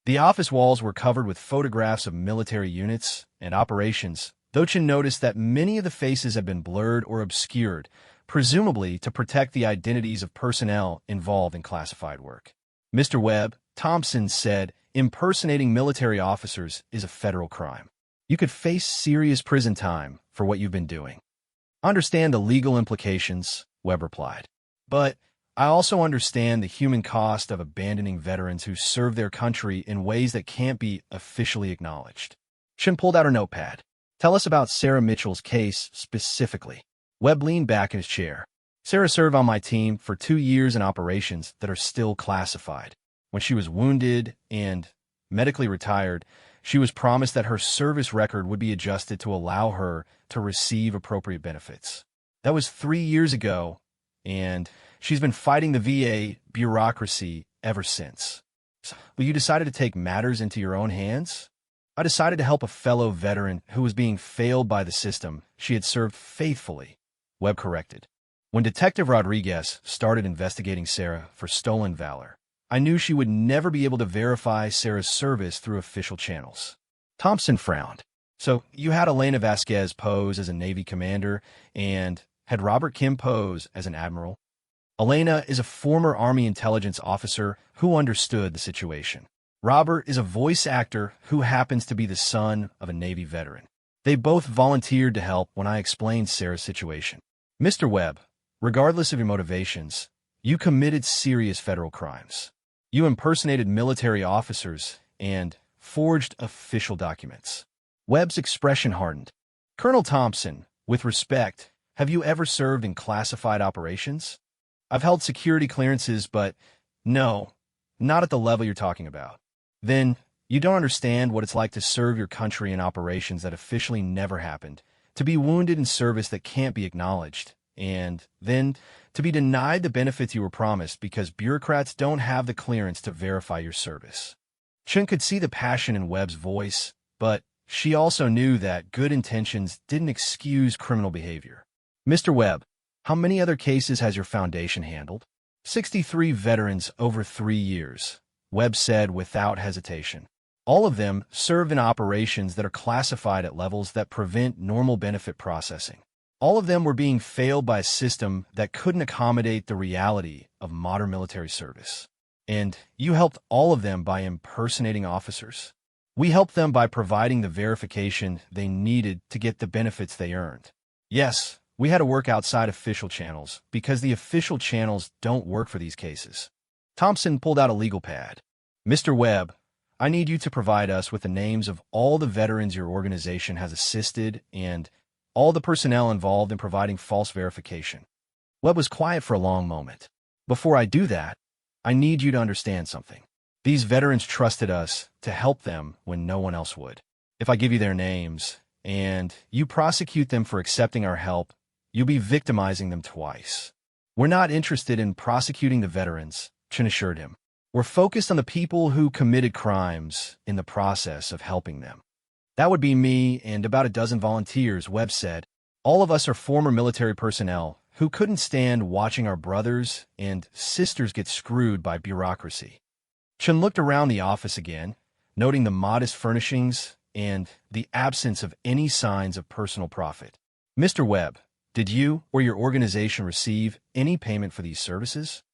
The office walls were covered with photographs of military units and operations, though Chin noticed that many of the faces had been blurred or obscured, presumably to protect the identities of personnel involved in classified work. Mr. Webb, Thompson said, impersonating military officers is a federal crime. You could face serious prison time for what you've been doing. Understand the legal implications, Webb replied. But I also understand the human cost of abandoning veterans who serve their country in ways that can't be officially acknowledged. Chin pulled out her notepad. Tell us about Sarah Mitchell's case specifically. Webb leaned back in his chair. Sarah served on my team for 2 years in operations that are still classified. When she was wounded and medically retired, she was promised that her service record would be adjusted to allow her to receive appropriate benefits. That was 3 years ago, and she's been fighting the VA bureaucracy ever since. But you decided to take matters into your own hands? I decided to help a fellow veteran who was being failed by the system she had served faithfully, Webb corrected. When Detective Rodriguez started investigating Sarah for stolen valor, I knew she would never be able to verify Sarah's service through official channels. Thompson frowned. So you had Elena Vasquez pose as a Navy commander and had Robert Kim pose as an admiral? Elena is a former Army intelligence officer who understood the situation. Robert is a voice actor who happens to be the son of a Navy veteran. They both volunteered to help when I explained Sarah's situation. Mr. Webb, regardless of your motivations, you committed serious federal crimes. You impersonated military officers and forged official documents. Webb's expression hardened. Colonel Thompson, with respect, Have you ever served in classified operations? I've held security clearances, but no, not at the level you're talking about. Then you don't understand what it's like to serve your country in operations that officially never happened, to be wounded in service that can't be acknowledged, and then to be denied the benefits you were promised because bureaucrats don't have the clearance to verify your service. Chun could see the passion in Webb's voice, but she also knew that good intentions didn't excuse criminal behavior. Mr. Webb, how many other cases has your foundation handled? 63 veterans over 3 years, Webb said without hesitation. All of them served in operations that are classified at levels that prevent normal benefit processing. All of them were being failed by a system that couldn't accommodate the reality of modern military service. And you helped all of them by impersonating officers. We helped them by providing the verification they needed to get the benefits they earned. Yes, we had to work outside official channels because the official channels don't work for these cases. Thompson pulled out a legal pad. Mr. Webb, I need you to provide us with the names of all the veterans your organization has assisted and all the personnel involved in providing false verification. Webb was quiet for a long moment. Before I do that, I need you to understand something. These veterans trusted us to help them when no one else would. If I give you their names and you prosecute them for accepting our help, you'll be victimizing them twice. We're not interested in prosecuting the veterans, Chin assured him. We're focused on the people who committed crimes in the process of helping them. That would be me and about a dozen volunteers, Webb said. All of us are former military personnel who couldn't stand watching our brothers and sisters get screwed by bureaucracy. Chun looked around the office again, noting the modest furnishings and the absence of any signs of personal profit. Mr. Webb, did you or your organization receive any payment for these services?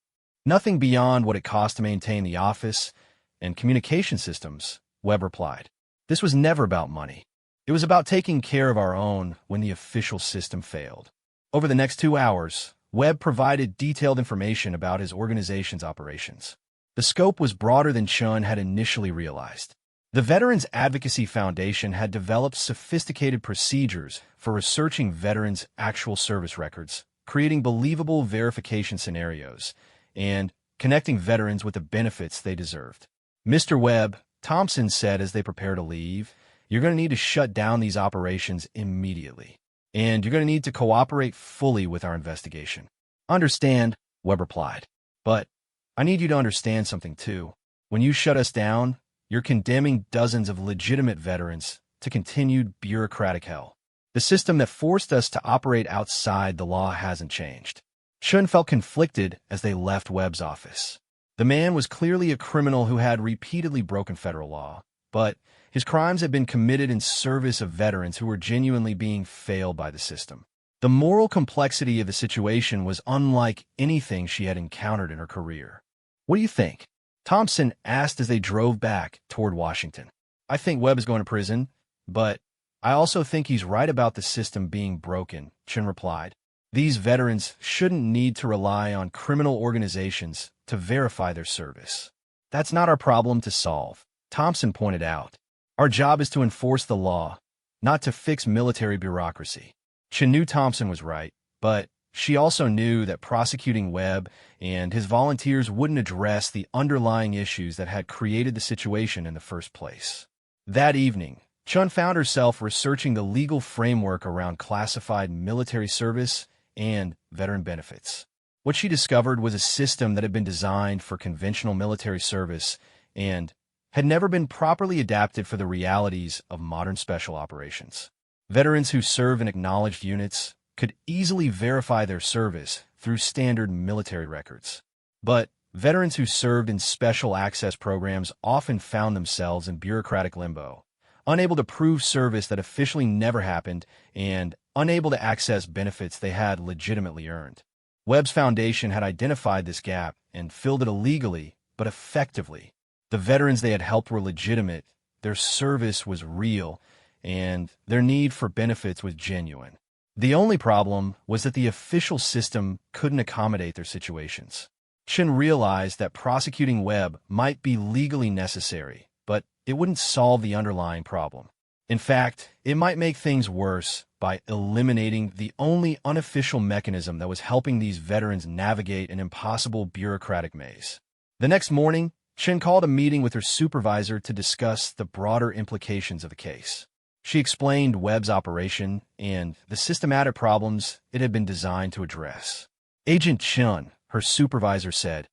Nothing beyond what it cost to maintain the office and communication systems, Webb replied. This was never about money. It was about taking care of our own when the official system failed. Over the next 2 hours, Webb provided detailed information about his organization's operations. The scope was broader than Chun had initially realized. The Veterans Advocacy Foundation had developed sophisticated procedures for researching veterans' actual service records, creating believable verification scenarios, and connecting veterans with the benefits they deserved. Mr. Webb, Thompson said as they prepared to leave, you're going to need to shut down these operations immediately, and you're going to need to cooperate fully with our investigation. Understand, Webb replied. But I need you to understand something too. When you shut us down, you're condemning dozens of legitimate veterans to continued bureaucratic hell. The system that forced us to operate outside the law hasn't changed. Chun felt conflicted as they left Webb's office. The man was clearly a criminal who had repeatedly broken federal law, but his crimes had been committed in service of veterans who were genuinely being failed by the system. The moral complexity of the situation was unlike anything she had encountered in her career. What do you think? Thompson asked as they drove back toward Washington. I think Webb is going to prison, but I also think he's right about the system being broken, Chun replied. These veterans shouldn't need to rely on criminal organizations to verify their service. That's not our problem to solve, Thompson pointed out. Our job is to enforce the law, not to fix military bureaucracy. Chun knew Thompson was right, but she also knew that prosecuting Webb and his volunteers wouldn't address the underlying issues that had created the situation in the first place. That evening, Chun found herself researching the legal framework around classified military service and veteran benefits. What she discovered was a system that had been designed for conventional military service and had never been properly adapted for the realities of modern special operations. Veterans who serve in acknowledged units could easily verify their service through standard military records. But veterans who served in special access programs often found themselves in bureaucratic limbo, unable to prove service that officially never happened and unable to access benefits they had legitimately earned. Webb's foundation had identified this gap and filled it illegally, but effectively. The veterans they had helped were legitimate, their service was real, and their need for benefits was genuine. The only problem was that the official system couldn't accommodate their situations. Chun realized that prosecuting Webb might be legally necessary, but it wouldn't solve the underlying problem. In fact, it might make things worse by eliminating the only unofficial mechanism that was helping these veterans navigate an impossible bureaucratic maze. The next morning, Chen called a meeting with her supervisor to discuss the broader implications of the case. She explained Webb's operation and the systematic problems it had been designed to address. Agent Chen, her supervisor, said,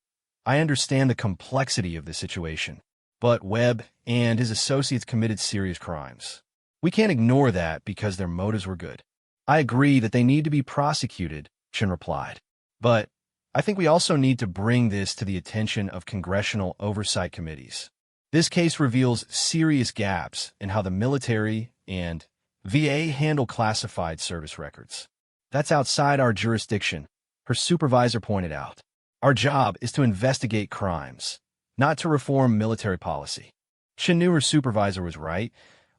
"I understand the complexity of the situation, but Webb and his associates committed serious crimes. We can't ignore that because their motives were good." "I agree that they need to be prosecuted," Chen replied. "But I think we also need to bring this to the attention of congressional oversight committees. This case reveals serious gaps in how the military and VA handle classified service records. That's outside our jurisdiction," her supervisor pointed out. "Our job is to investigate crimes, not to reform military policy." Chen knew her supervisor was right,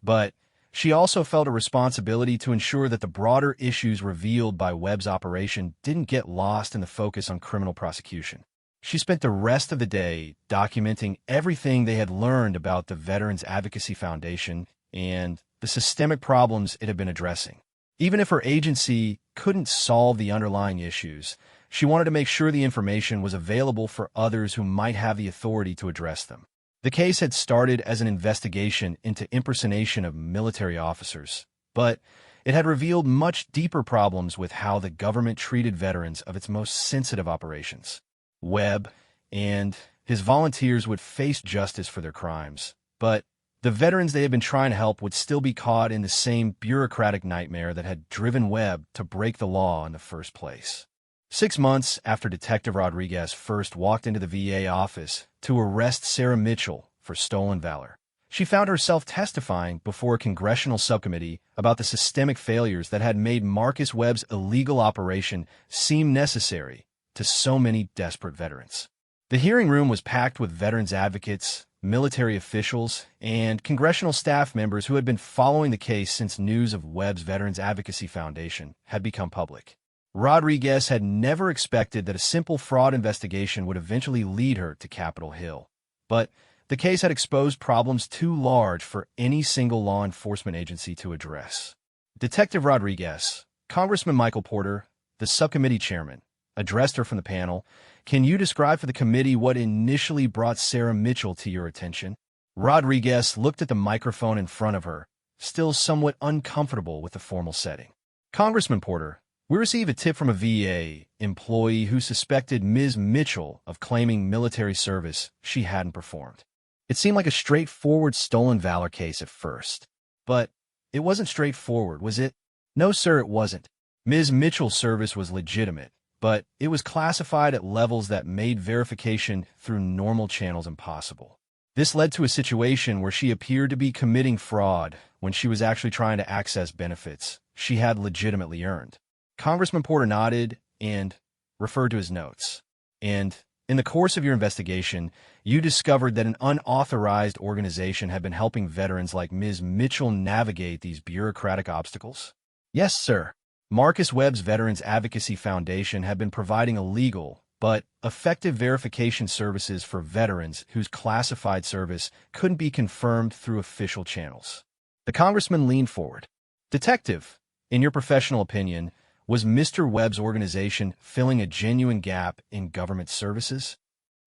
but she also felt a responsibility to ensure that the broader issues revealed by Webb's operation didn't get lost in the focus on criminal prosecution. She spent the rest of the day documenting everything they had learned about the Veterans Advocacy Foundation and the systemic problems it had been addressing. Even if her agency couldn't solve the underlying issues, she wanted to make sure the information was available for others who might have the authority to address them. The case had started as an investigation into impersonation of military officers, but it had revealed much deeper problems with how the government treated veterans of its most sensitive operations. Webb and his volunteers would face justice for their crimes, but the veterans they had been trying to help would still be caught in the same bureaucratic nightmare that had driven Webb to break the law in the first place. 6 months after Detective Rodriguez first walked into the VA office to arrest Sarah Mitchell for stolen valor, she found herself testifying before a congressional subcommittee about the systemic failures that had made Marcus Webb's illegal operation seem necessary to so many desperate veterans. The hearing room was packed with veterans advocates, military officials, and congressional staff members who had been following the case since news of Webb's Veterans Advocacy Foundation had become public. Rodriguez had never expected that a simple fraud investigation would eventually lead her to Capitol Hill. But the case had exposed problems too large for any single law enforcement agency to address. Detective Rodriguez, Congressman Michael Porter, the subcommittee chairman, addressed her from the panel. "Can you describe for the committee what initially brought Sarah Mitchell to your attention?" Rodriguez looked at the microphone in front of her, still somewhat uncomfortable with the formal setting. "Congressman Porter, we received a tip from a VA employee who suspected Ms. Mitchell of claiming military service she hadn't performed. It seemed like a straightforward stolen valor case at first. But it wasn't straightforward, was it?" "No, sir, it wasn't. Ms. Mitchell's service was legitimate, but it was classified at levels that made verification through normal channels impossible. This led to a situation where she appeared to be committing fraud when she was actually trying to access benefits she had legitimately earned." Congressman Porter nodded and referred to his notes. "And in the course of your investigation, you discovered that an unauthorized organization had been helping veterans like Ms. Mitchell navigate these bureaucratic obstacles?" "Yes, sir. Marcus Webb's Veterans Advocacy Foundation had been providing illegal but effective verification services for veterans whose classified service couldn't be confirmed through official channels." The congressman leaned forward. "Detective, in your professional opinion, was Mr. Webb's organization filling a genuine gap in government services?"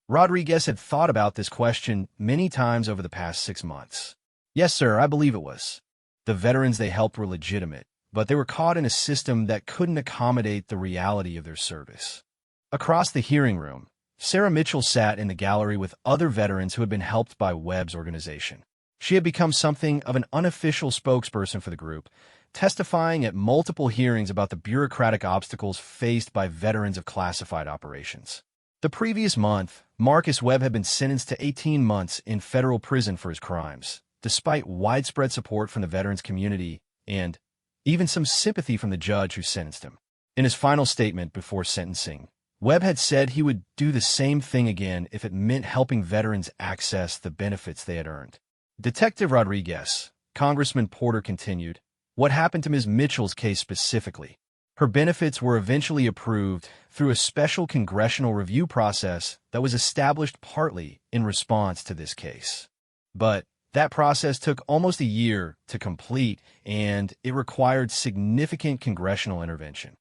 Rodriguez had thought about this question many times over the past 6 months. "Yes, sir, I believe it was. The veterans they helped were legitimate, but they were caught in a system that couldn't accommodate the reality of their service." Across the hearing room, Sarah Mitchell sat in the gallery with other veterans who had been helped by Webb's organization. She had become something of an unofficial spokesperson for the group, testifying at multiple hearings about the bureaucratic obstacles faced by veterans of classified operations. The previous month, Marcus Webb had been sentenced to 18 months in federal prison for his crimes, despite widespread support from the veterans community and even some sympathy from the judge who sentenced him. In his final statement before sentencing, Webb had said he would do the same thing again if it meant helping veterans access the benefits they had earned. Detective Rodriguez, Congressman Porter continued, "What happened to Ms. Mitchell's case specifically?" "Her benefits were eventually approved through a special congressional review process that was established partly in response to this case. But That process took almost a year to complete, and it required significant congressional intervention.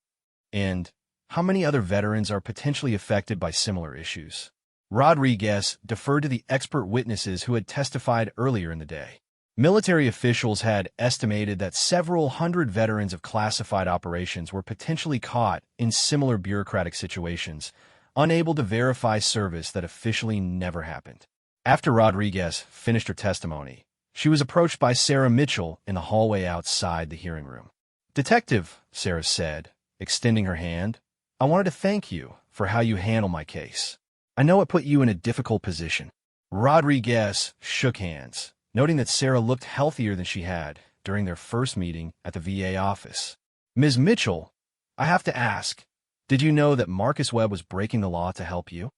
And how many other veterans are potentially affected by similar issues? Rodriguez deferred to the expert witnesses who had testified earlier in the day. Military officials had estimated that several hundred veterans of classified operations were potentially caught in similar bureaucratic situations, unable to verify service that officially never happened. After Rodriguez finished her testimony, she was approached by Sarah Mitchell in the hallway outside the hearing room. "Detective," Sarah said, extending her hand, "I wanted to thank you for how you handled my case. I know it put you in a difficult position." Rodriguez shook hands, noting that Sarah looked healthier than she had during their first meeting at the VA office. "Ms. Mitchell, I have to ask, did you know that Marcus Webb was breaking the law to help you?"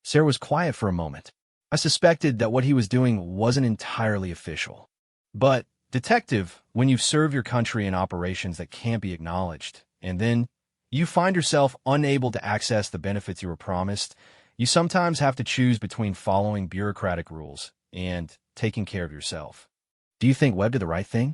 Sarah was quiet for a moment. "I suspected that what he was doing wasn't entirely official. But, Detective, when you serve your country in operations that can't be acknowledged, and then you find yourself unable to access the benefits you were promised, you sometimes have to choose between following bureaucratic rules and taking care of yourself. Do you think Webb did the right thing?"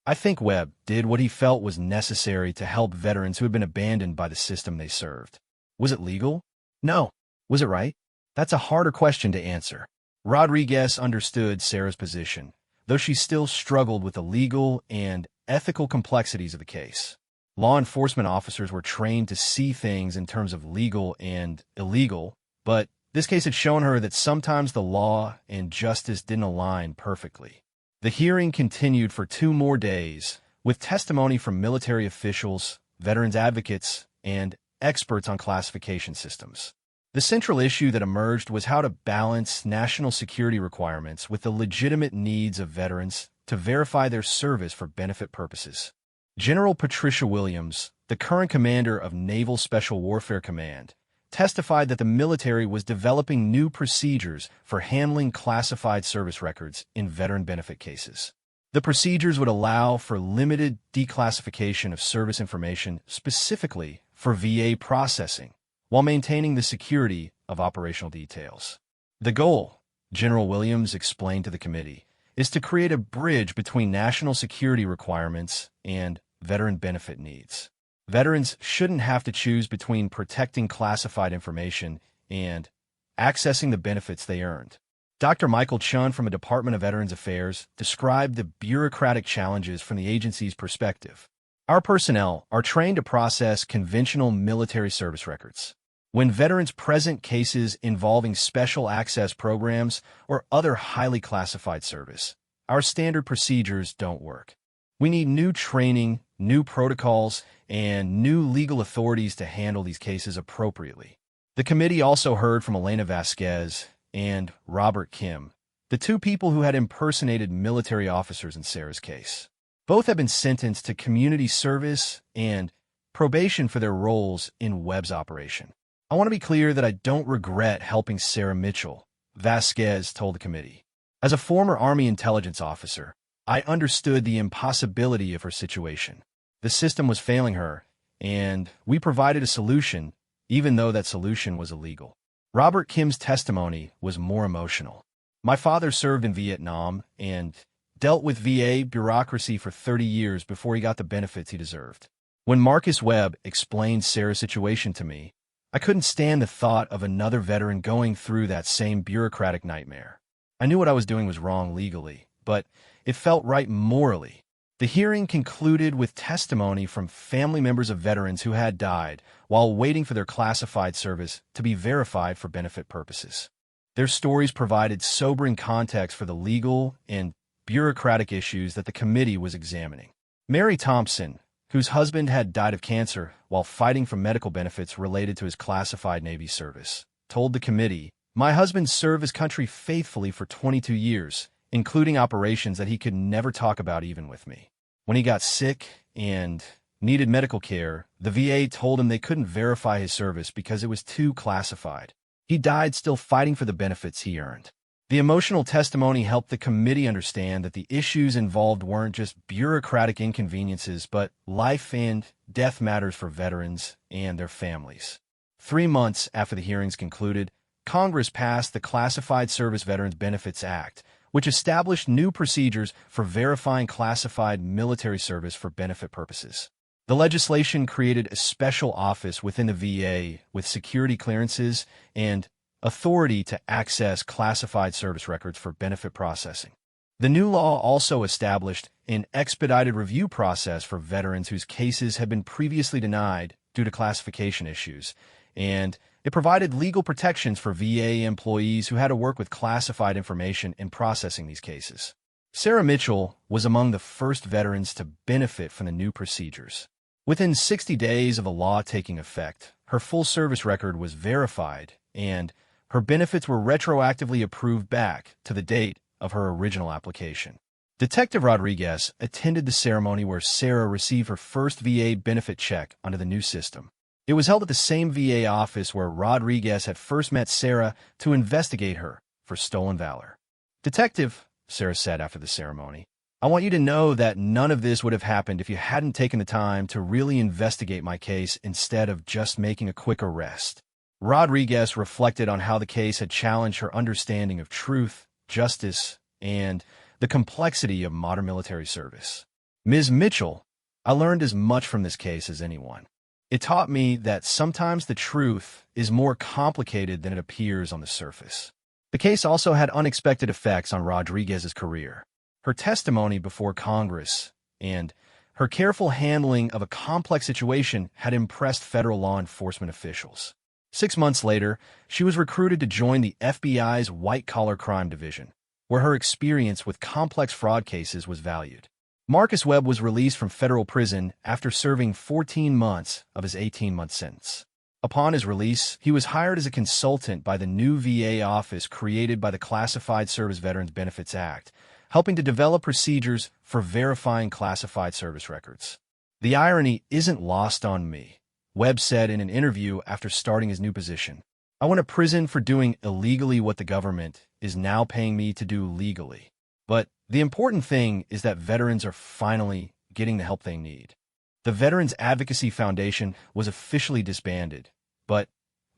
"I think Webb did what he felt was necessary to help veterans who had been abandoned by the system they served." "Was it legal?" "No." "Was it right?" "That's a harder question to answer." Rodriguez understood Sarah's position, though she still struggled with the legal and ethical complexities of the case. Law enforcement officers were trained to see things in terms of legal and illegal, but this case had shown her that sometimes the law and justice didn't align perfectly. The hearing continued for 2 more days, with testimony from military officials, veterans advocates, and experts on classification systems. The central issue that emerged was how to balance national security requirements with the legitimate needs of veterans to verify their service for benefit purposes. General Patricia Williams, the current commander of Naval Special Warfare Command, testified that the military was developing new procedures for handling classified service records in veteran benefit cases. The procedures would allow for limited declassification of service information specifically for VA processing, while maintaining the security of operational details. The goal, General Williams explained to the committee, is to create a bridge between national security requirements and veteran benefit needs. Veterans shouldn't have to choose between protecting classified information and accessing the benefits they earned. Dr. Michael Chun from the Department of Veterans Affairs described the bureaucratic challenges from the agency's perspective. "Our personnel are trained to process conventional military service records. When veterans present cases involving special access programs or other highly classified service, our standard procedures don't work. We need new training, new protocols, and new legal authorities to handle these cases appropriately." The committee also heard from Elena Vasquez and Robert Kim, the 2 people who had impersonated military officers in Sarah's case. Both have been sentenced to community service and probation for their roles in Webb's operation. "I want to be clear that I don't regret helping Sarah Mitchell," Vasquez told the committee. "As a former Army intelligence officer, I understood the impossibility of her situation. The system was failing her, and we provided a solution, even though that solution was illegal." Robert Kim's testimony was more emotional. "My father served in Vietnam and dealt with VA bureaucracy for 30 years before he got the benefits he deserved. When Marcus Webb explained Sarah's situation to me, I couldn't stand the thought of another veteran going through that same bureaucratic nightmare. I knew what I was doing was wrong legally, but it felt right morally." The hearing concluded with testimony from family members of veterans who had died while waiting for their classified service to be verified for benefit purposes. Their stories provided sobering context for the legal and bureaucratic issues that the committee was examining. Mary Thompson, whose husband had died of cancer while fighting for medical benefits related to his classified Navy service, told the committee, "My husband served his country faithfully for 22 years, including operations that he could never talk about even with me. When he got sick and needed medical care, the VA told him they couldn't verify his service because it was too classified. He died still fighting for the benefits he earned." The emotional testimony helped the committee understand that the issues involved weren't just bureaucratic inconveniences, but life and death matters for veterans and their families. 3 months after the hearings concluded, Congress passed the Classified Service Veterans Benefits Act, which established new procedures for verifying classified military service for benefit purposes. The legislation created a special office within the VA with security clearances and authority to access classified service records for benefit processing. The new law also established an expedited review process for veterans whose cases had been previously denied due to classification issues, and it provided legal protections for VA employees who had to work with classified information in processing these cases. Sarah Mitchell was among the first veterans to benefit from the new procedures. Within 60 days of the law taking effect, her full service record was verified, and her benefits were retroactively approved back to the date of her original application. Detective Rodriguez attended the ceremony where Sarah received her first VA benefit check under the new system. It was held at the same VA office where Rodriguez had first met Sarah to investigate her for stolen valor. "Detective," Sarah said after the ceremony, "I want you to know that none of this would have happened if you hadn't taken the time to really investigate my case instead of just making a quick arrest." Rodriguez reflected on how the case had challenged her understanding of truth, justice, and the complexity of modern military service. "Ms. Mitchell, I learned as much from this case as anyone. It taught me that sometimes the truth is more complicated than it appears on the surface." The case also had unexpected effects on Rodriguez's career. Her testimony before Congress and her careful handling of a complex situation had impressed federal law enforcement officials. 6 months later, she was recruited to join the FBI's white-collar crime division, where her experience with complex fraud cases was valued. Marcus Webb was released from federal prison after serving 14 months of his 18-month sentence. Upon his release, he was hired as a consultant by the new VA office created by the Classified Service Veterans Benefits Act, helping to develop procedures for verifying classified service records. "The irony isn't lost on me," Webb said in an interview after starting his new position. "I went to prison for doing illegally what the government is now paying me to do legally. But the important thing is that veterans are finally getting the help they need." The Veterans Advocacy Foundation was officially disbanded, but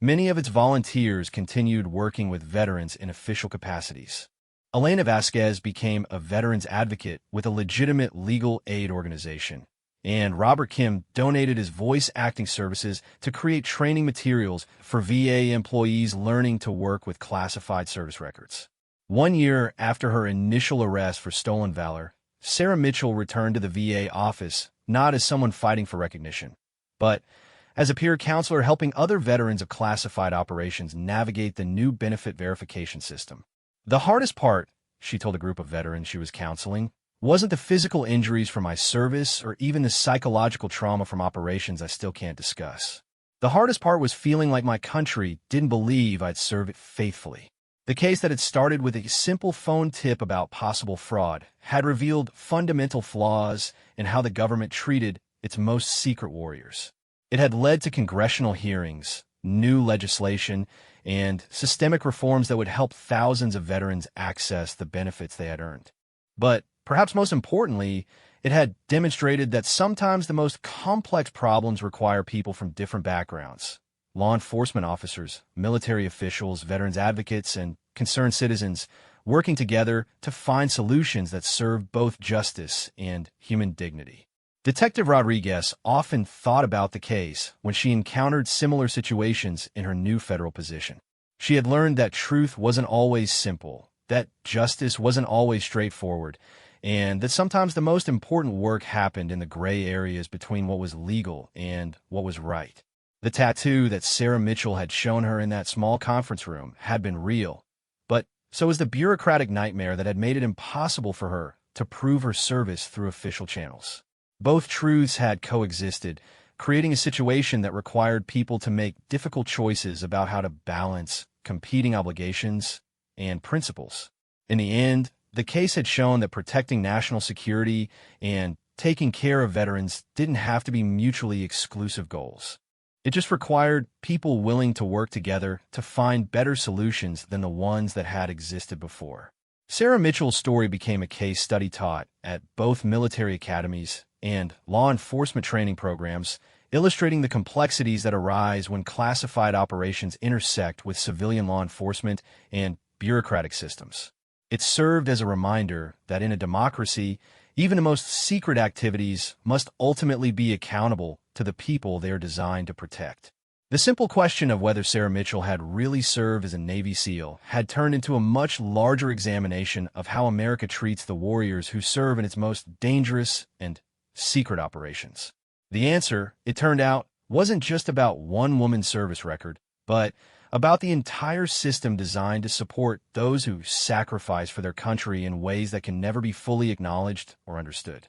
many of its volunteers continued working with veterans in official capacities. Elena Vasquez became a veterans advocate with a legitimate legal aid organization, and Robert Kim donated his voice acting services to create training materials for VA employees learning to work with classified service records. 1 year after her initial arrest for stolen valor, Sarah Mitchell returned to the VA office not as someone fighting for recognition, but as a peer counselor helping other veterans of classified operations navigate the new benefit verification system. "The hardest part," she told a group of veterans she was counseling, "wasn't the physical injuries from my service or even the psychological trauma from operations I still can't discuss. The hardest part was feeling like my country didn't believe I'd serve it faithfully." The case that had started with a simple phone tip about possible fraud had revealed fundamental flaws in how the government treated its most secret warriors. It had led to congressional hearings, new legislation, and systemic reforms that would help thousands of veterans access the benefits they had earned. But perhaps most importantly, it had demonstrated that sometimes the most complex problems require people from different backgrounds. Law enforcement officers, military officials, veterans advocates, and concerned citizens working together to find solutions that serve both justice and human dignity. Detective Rodriguez often thought about the case when she encountered similar situations in her new federal position. She had learned that truth wasn't always simple, that justice wasn't always straightforward, and that sometimes the most important work happened in the gray areas between what was legal and what was right. The tattoo that Sarah Mitchell had shown her in that small conference room had been real, but so was the bureaucratic nightmare that had made it impossible for her to prove her service through official channels. Both truths had coexisted, creating a situation that required people to make difficult choices about how to balance competing obligations and principles. In the end, the case had shown that protecting national security and taking care of veterans didn't have to be mutually exclusive goals. It just required people willing to work together to find better solutions than the ones that had existed before. Sarah Mitchell's story became a case study taught at both military academies and law enforcement training programs, illustrating the complexities that arise when classified operations intersect with civilian law enforcement and bureaucratic systems. It served as a reminder that in a democracy, even the most secret activities must ultimately be accountable to the people they are designed to protect. The simple question of whether Sarah Mitchell had really served as a Navy SEAL had turned into a much larger examination of how America treats the warriors who serve in its most dangerous and secret operations. The answer, it turned out, wasn't just about one woman's service record, but about the entire system designed to support those who sacrifice for their country in ways that can never be fully acknowledged or understood.